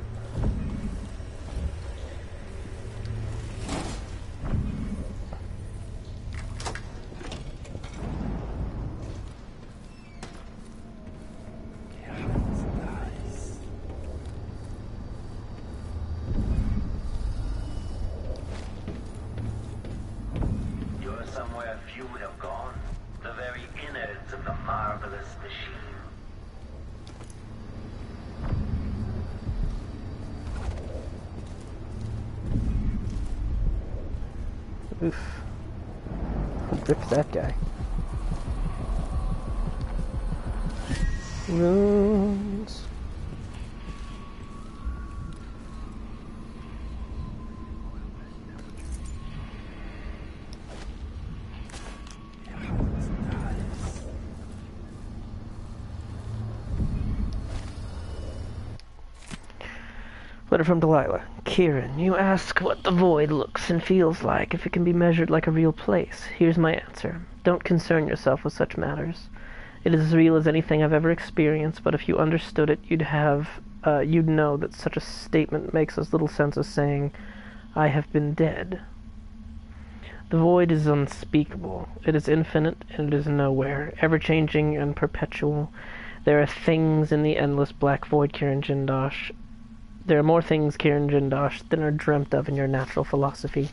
You're somewhere few would have gone. The very innards of the marvelous machine. Oof. Rip that guy. Runes. Letter from Delilah. Kieran, you ask what the void looks and feels like if it can be measured like a real place. Here's my answer. Don't concern yourself with such matters. It is as real as anything I've ever experienced, but if you understood it, you'd know that such a statement makes as little sense as saying, I have been dead. The void is unspeakable. It is infinite, and it is nowhere, ever-changing and perpetual. There are things in the endless black void, Kieran Jindosh. There are more things, Kieran Jindosh, than are dreamt of in your natural philosophy.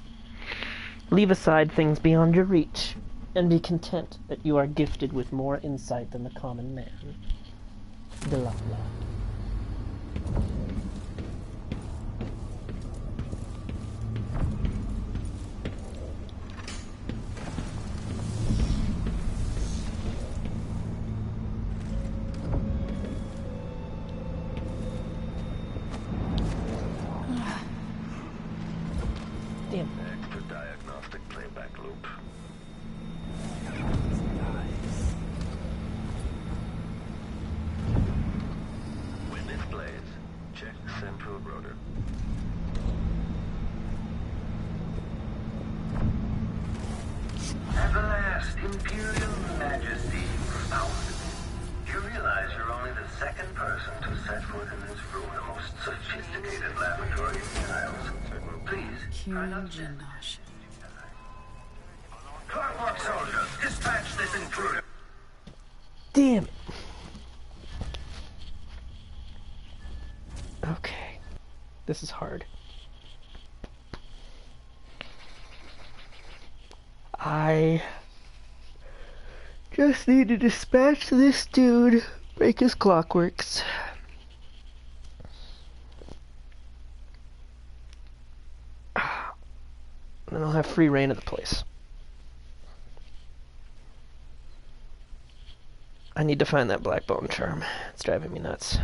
Leave aside things beyond your reach, and be content that you are gifted with more insight than the common man. Delilah. Damn. Extra diagnostic playback loop. When it plays, check central rotor. At last, Imperial Majesty found. You realize you're only the second person to set foot in this room, the most sophisticated laboratory in Isles. Please, Kieran Jindosh. Clockwork soldiers, dispatch this intruder. Damn it. Okay. This is hard. I just need to dispatch this dude, break his clockworks. And I'll have free reign of the place. I need to find that black bone charm. It's driving me nuts.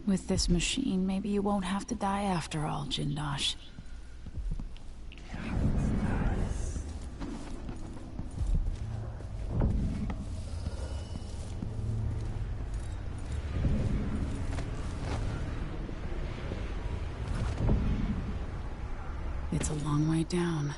With this machine, maybe you won't have to die after all, Jindosh. It's a long way down.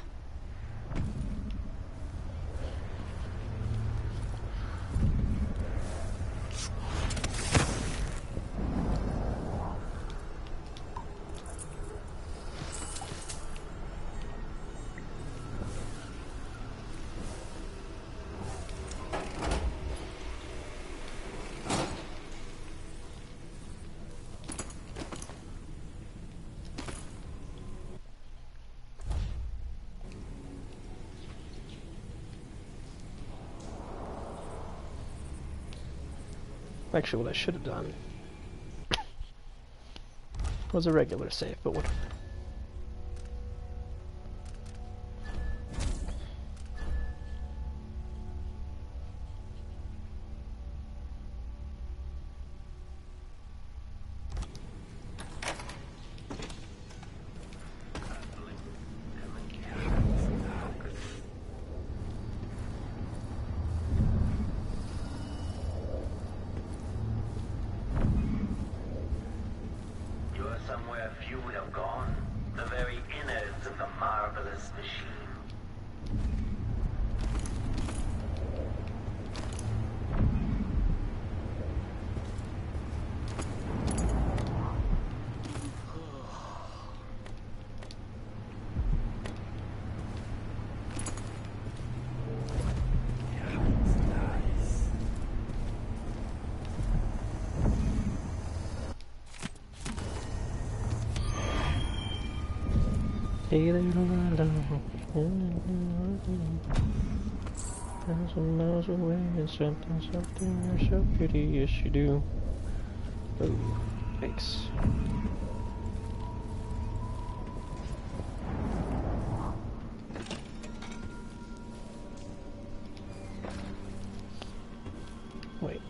Actually, what I should have done was a regular save, but whatever. You're somewhere few would have gone. The very innards of the marvelous machine. Thousand miles away and something, you're so pretty, yes you do. Ooh, thanks. Wait.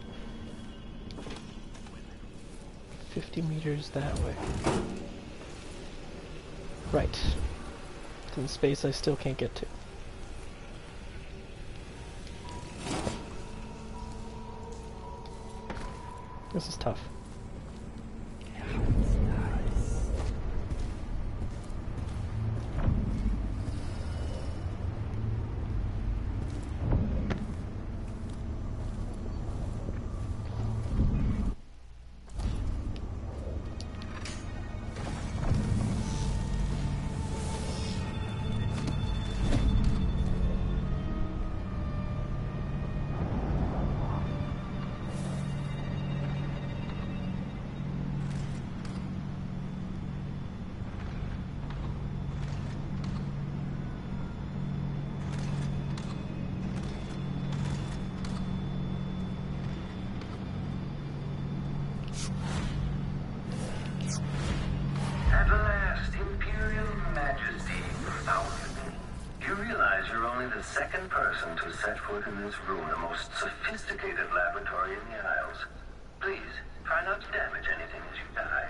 50 meters that way. Right. In space I still can't get to. This is tough. At last, Imperial Majesty found me. You realize you're only the second person to set foot in this room, the most sophisticated laboratory in the Isles. Please, try not to damage anything as you die.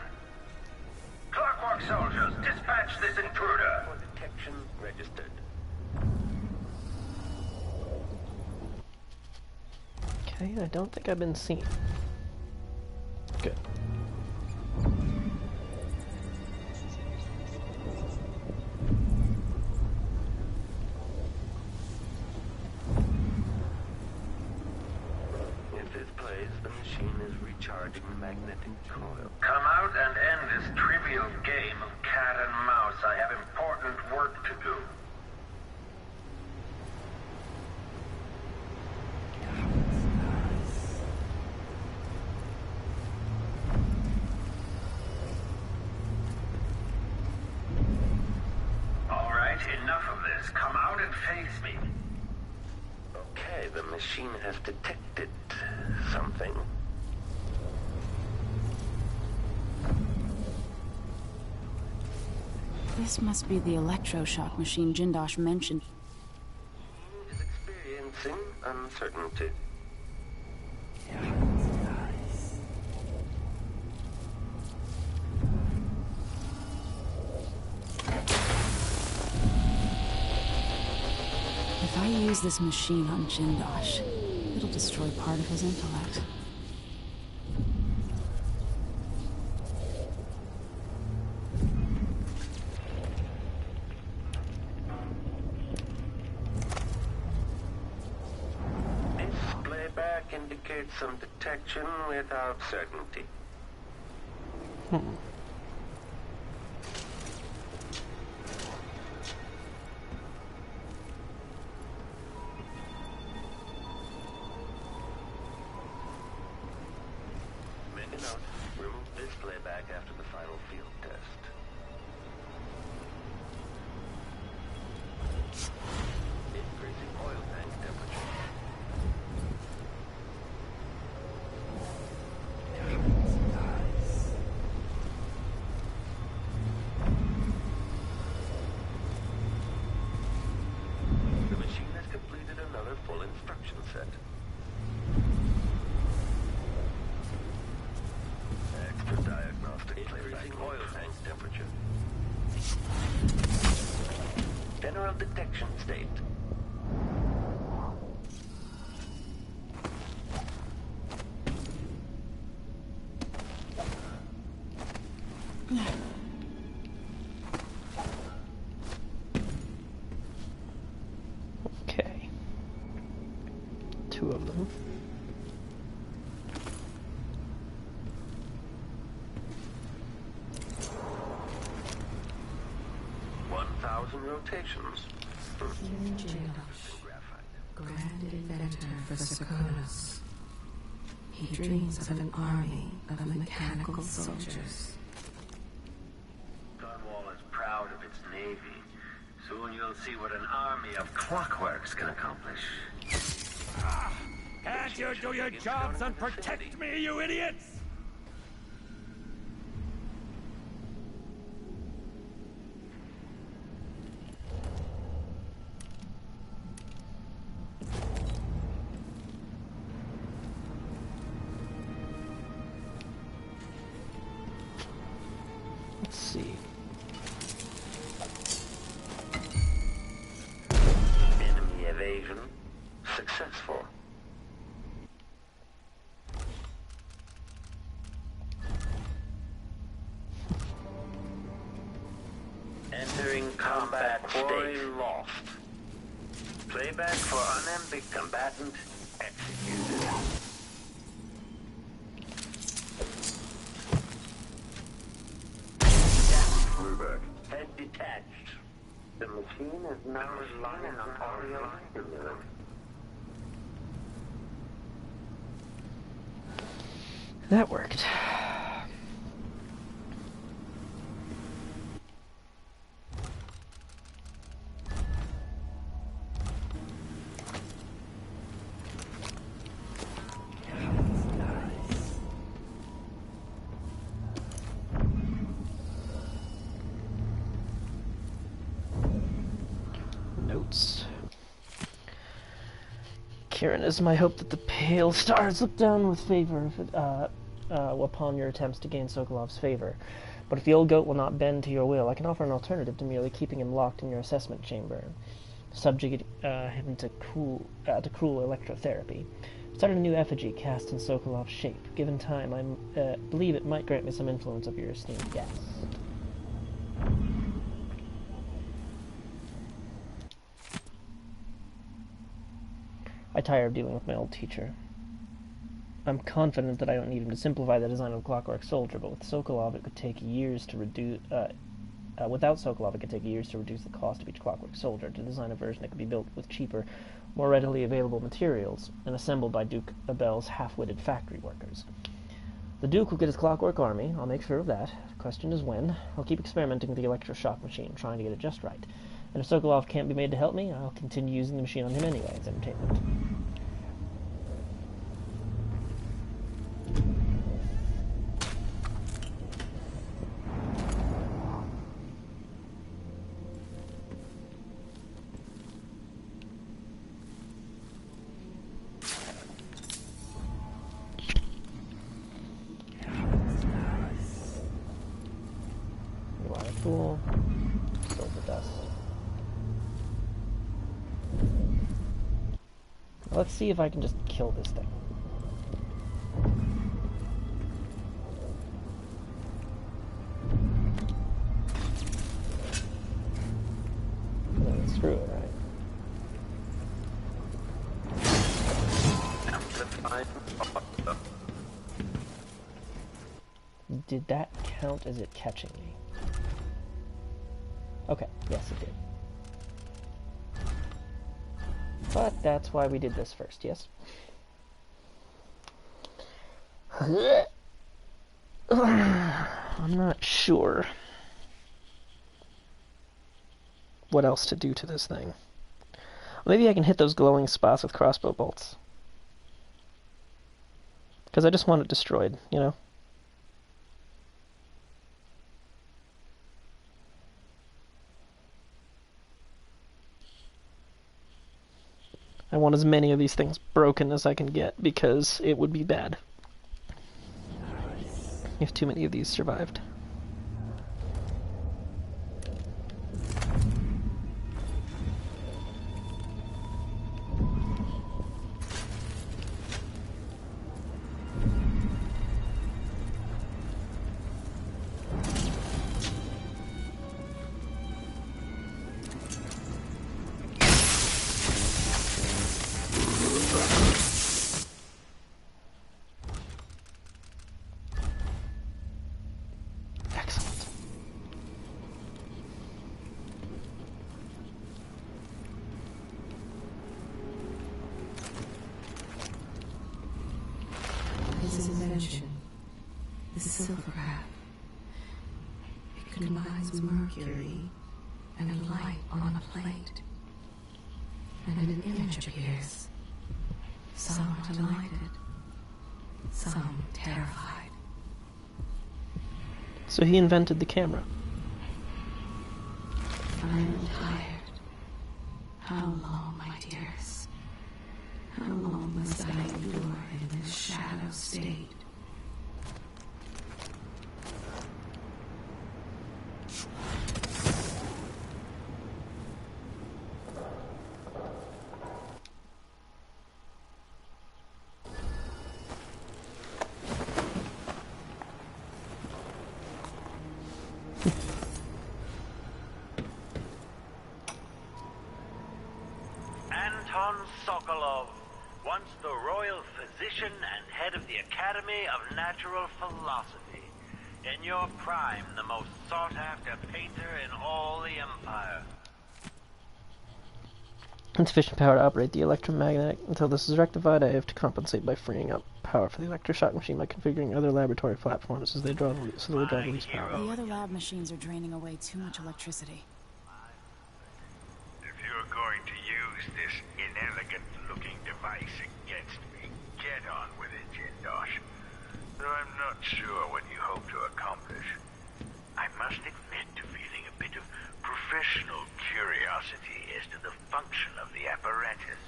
Clockwork soldiers, dispatch this intruder! For detection registered. Okay, I don't think I've been seen. Good. If this plays, the machine is recharging the magnetic coil. Come out and end this trivial game of cat and mouse. I have important work to do. All right, enough of this. Come out and face me. Okay, the machine has detected something. This must be the electroshock machine Jindosh mentioned. Is experiencing uncertainty. If I use this machine on Jindosh, it'll destroy part of his intellect. Display back indicates some detection without certainty. Make a note. Remove display back after the final field test. Increasing oil tank temperature. The machine has completed another full instruction set. Extra diagnostic increasing oil tank temperature. General detection state. Okay. Two of them. Rotations. Jindosh, grand inventor for Serkonos. He dreams of an army of mechanical soldiers. Cornwall is proud of its navy. Soon you'll see what an army of clockworks can accomplish. Can't you do your jobs and protect me, you idiots? Quarry lost. Playback for unambiguous combatant executed. Playback. Head detached. The machine is now relying on audio stimulus. That worked. Notes. Kieran, it is my hope that the pale stars look down with favor upon your attempts to gain Sokolov's favor. But if the old goat will not bend to your will, I can offer an alternative to merely keeping him locked in your assessment chamber, subjugate him to cruel electrotherapy. I started a new effigy cast in Sokolov's shape. Given time, I believe it might grant me some influence over your esteemed guest. I tire of dealing with my old teacher. I'm confident that I don't need him to simplify the design of a Clockwork Soldier, but with Sokolov it could take years to reduce... without Sokolov it could take years to reduce the cost of each Clockwork Soldier, to design a version that could be built with cheaper, more readily available materials, and assembled by Duke Abel's half-witted factory workers. The Duke will get his Clockwork Army, I'll make sure of that. The question is when. I'll keep experimenting with the electroshock machine, trying to get it just right. And if Sokolov can't be made to help me, I'll continue using the machine on him anyway as entertainment. Water pool. Silver dust. Let's see if I can just kill this thing. Screw it, right? Did that count as it catching me? Okay, yes it did. But that's why we did this first, yes? I'm not sure what else to do to this thing. Maybe I can hit those glowing spots with crossbow bolts. Because I just want it destroyed, you know? I want as many of these things broken as I can get, because it would be bad if too many of these survived. His invention, the silver crab. It combines mercury and light on a plate, and an image appears. Some are delighted, some terrified. So he invented the camera. I am tired. How long, my dearest? How long must I endure in this shadow state? physician and head of the Academy of Natural Philosophy. In your prime, the most sought-after painter in all the Empire. Insufficient power to operate the electromagnetic. Until this is rectified, I have to compensate by freeing up power for the electroshock machine by configuring other laboratory platforms as they draw release power. The other lab machines are draining away too much electricity. If you're going to use this inelegant-looking device against me, get on with it, Jindosh. Though I'm not sure what you hope to accomplish. I must admit to feeling a bit of professional curiosity as to the function of the apparatus.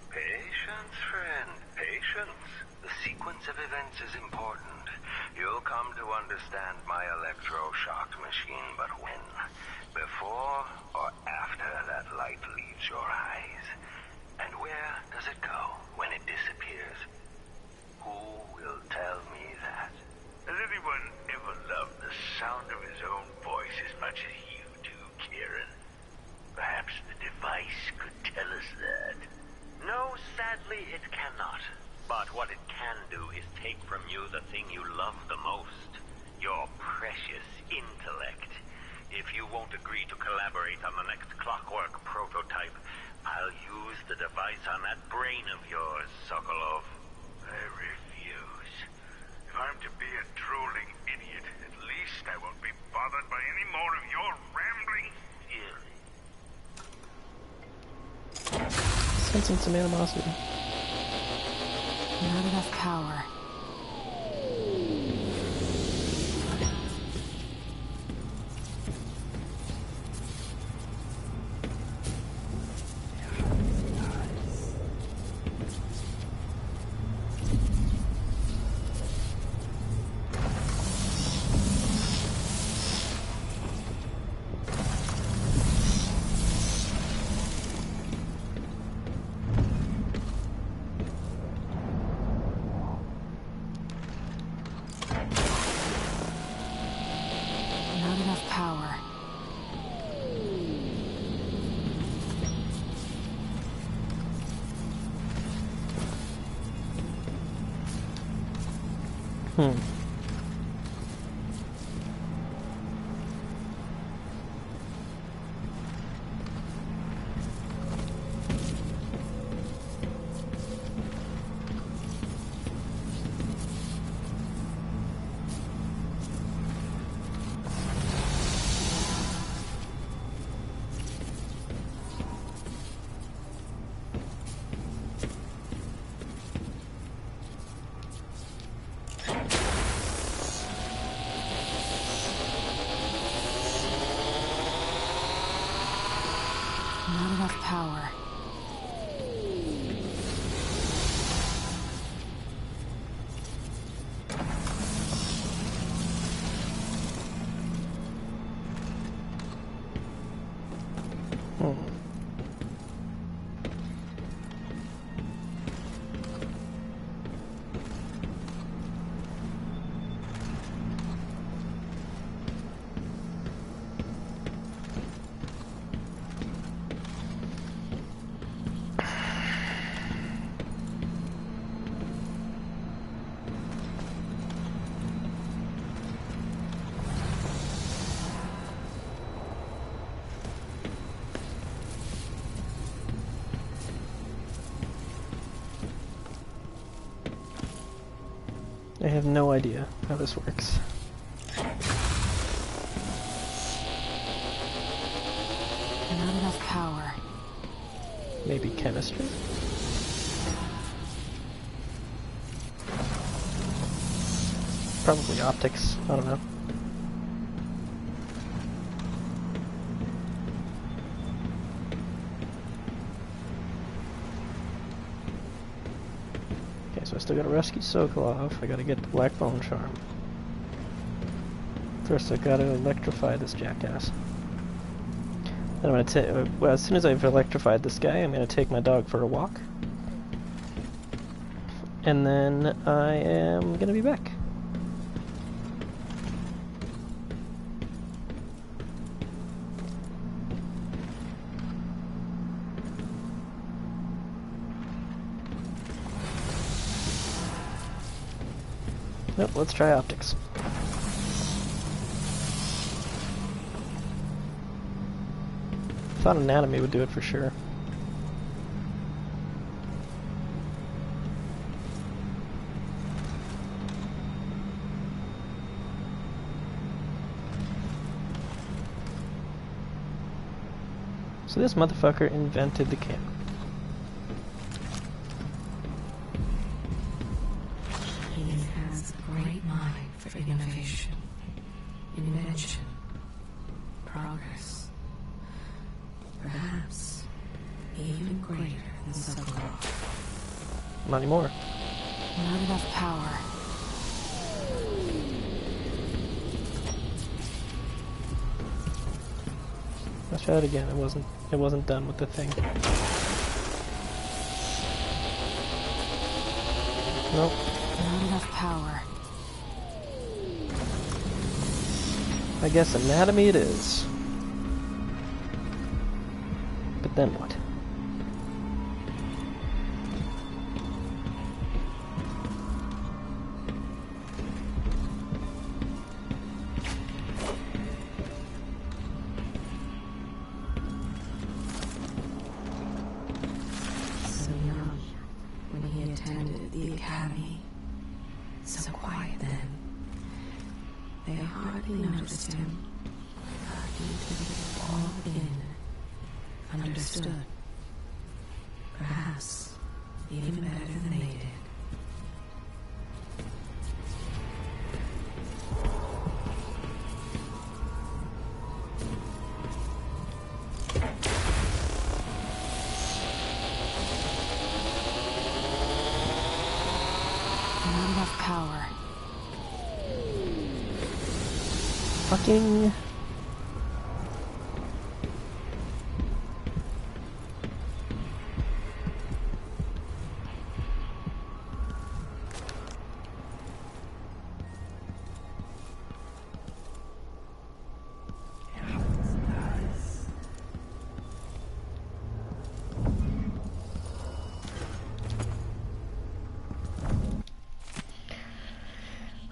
Patience, friend, patience. The sequence of events is important. You'll come to understand my electroshock machine, but when? Before or after that light leaves your eyes? And where does it go when it disappears? Who will tell me that? Has anyone ever loved the sound of his own voice as much as you do, Kieran? Perhaps the device could tell us that. No, sadly, it cannot. But what it can do is take from you the thing you love the most. Your precious intellect. If you won't agree to collaborate on the next clockwork prototype, I'll use the device on that brain of yours, Sokolov. I refuse. If I'm to be a drooling idiot, at least I won't be bothered by any more of your rambling theory. Sensing some animosity. Not enough power. Not enough power. I have no idea how this works. Not enough power. Maybe chemistry? Probably optics, I don't know. Okay, so I still gotta rescue Sokolov, I gotta get the Black Bone Charm. First I gotta electrify this jackass. Then I'm gonna well, as soon as I've electrified this guy, I'm gonna take my dog for a walk. And then I am gonna be back. Nope, let's try optics. Thought anatomy would do it for sure. So this motherfucker invented the camera. He has a great mind for innovation, invention, progress. Perhaps even greater than Sokolov. Not anymore. Not enough power. Let's try it again. It wasn't done with the thing. Nope. Not enough power. I guess anatomy it is. But then what? So young, when he attended the academy. So quiet then. They hardly noticed him. But he took it all in. Understood. Perhaps even better than they did. Not enough power. Fucking...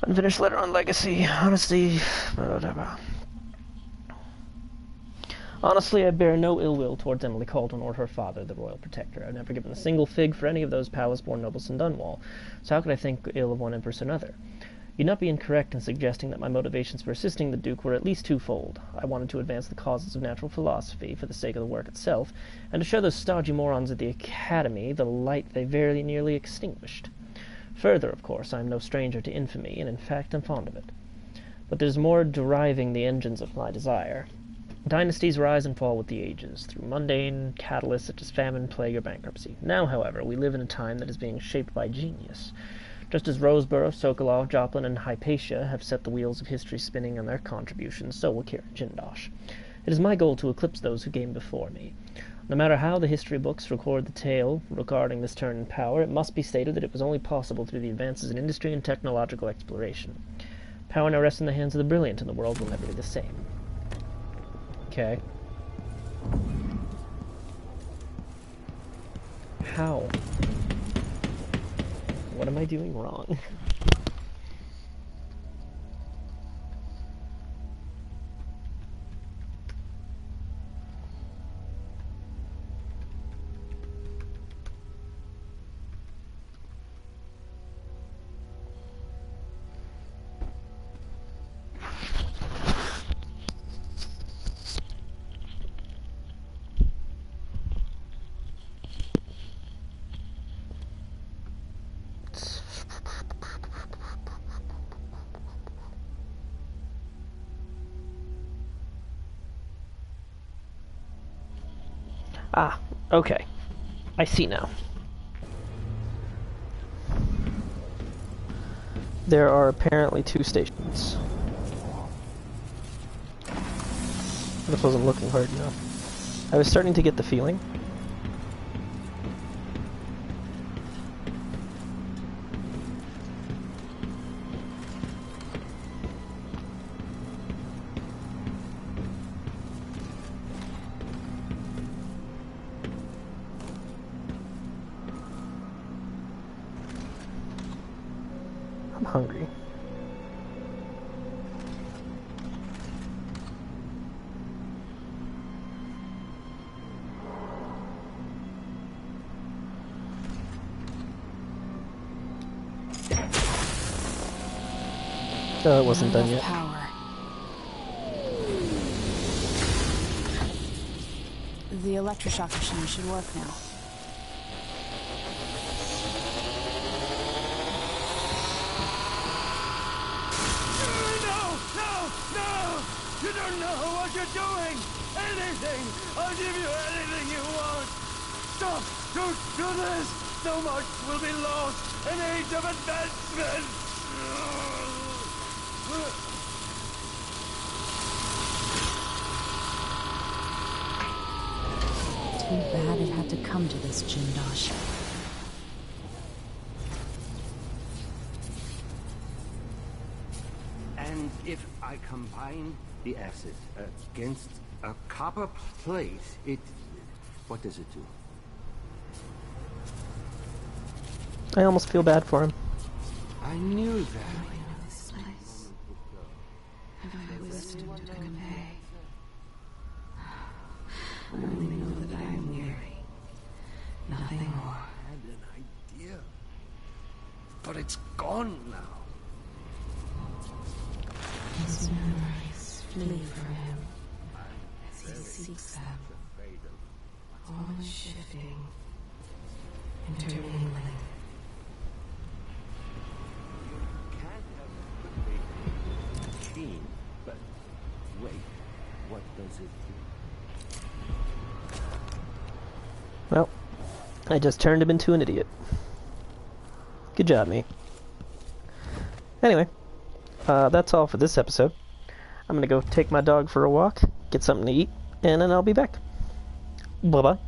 Unfinished letter on legacy. Honestly, I bear no ill will towards Emily Caldwell or her father, the royal protector. I've never given a single fig for any of those palace-born nobles in Dunwall, so how could I think ill of one empress or another? You'd not be incorrect in suggesting that my motivations for assisting the Duke were at least twofold. I wanted to advance the causes of natural philosophy for the sake of the work itself, and to show those stodgy morons at the Academy the light they very nearly extinguished. Further, of course, I am no stranger to infamy, and in fact am fond of it. But there's more driving the engines of my desire. Dynasties rise and fall with the ages, through mundane catalysts such as famine, plague, or bankruptcy. Now, however, we live in a time that is being shaped by genius. Just as Roseborough, Sokolov, Joplin, and Hypatia have set the wheels of history spinning on their contributions, so will Kirin Jindosh. It is my goal to eclipse those who came before me. No matter how the history books record the tale regarding this turn in power, it must be stated that it was only possible through the advances in industry and technological exploration. Power now rests in the hands of the brilliant, and the world will never be the same. Okay. How? What am I doing wrong? Ah, okay. I see now. There are apparently two stations. This wasn't looking hard enough. I was starting to get the feeling. I'm hungry. Oh, it wasn't done yet. Power. The electroshock machine should work now. No! You don't know what you're doing! Anything! I'll give you anything you want! Stop! Don't do this! So much will be lost! An age of advancement! Too bad it had to come to this, Jindosh. And if I combine the acid against a copper plate, what does it do? I almost feel bad for him. I knew that. This place. Have I wisdom to convey? I only know that I am weary. Nothing more. I had an idea. But it's gone now. His memories flee from him as he seeks them. Always shifting, intermingling. Can't have a machine, but wait, what does it do? Well, I just turned him into an idiot. Good job, me. Anyway, that's all for this episode. I'm gonna go take my dog for a walk, get something to eat, and then I'll be back. Bye-bye.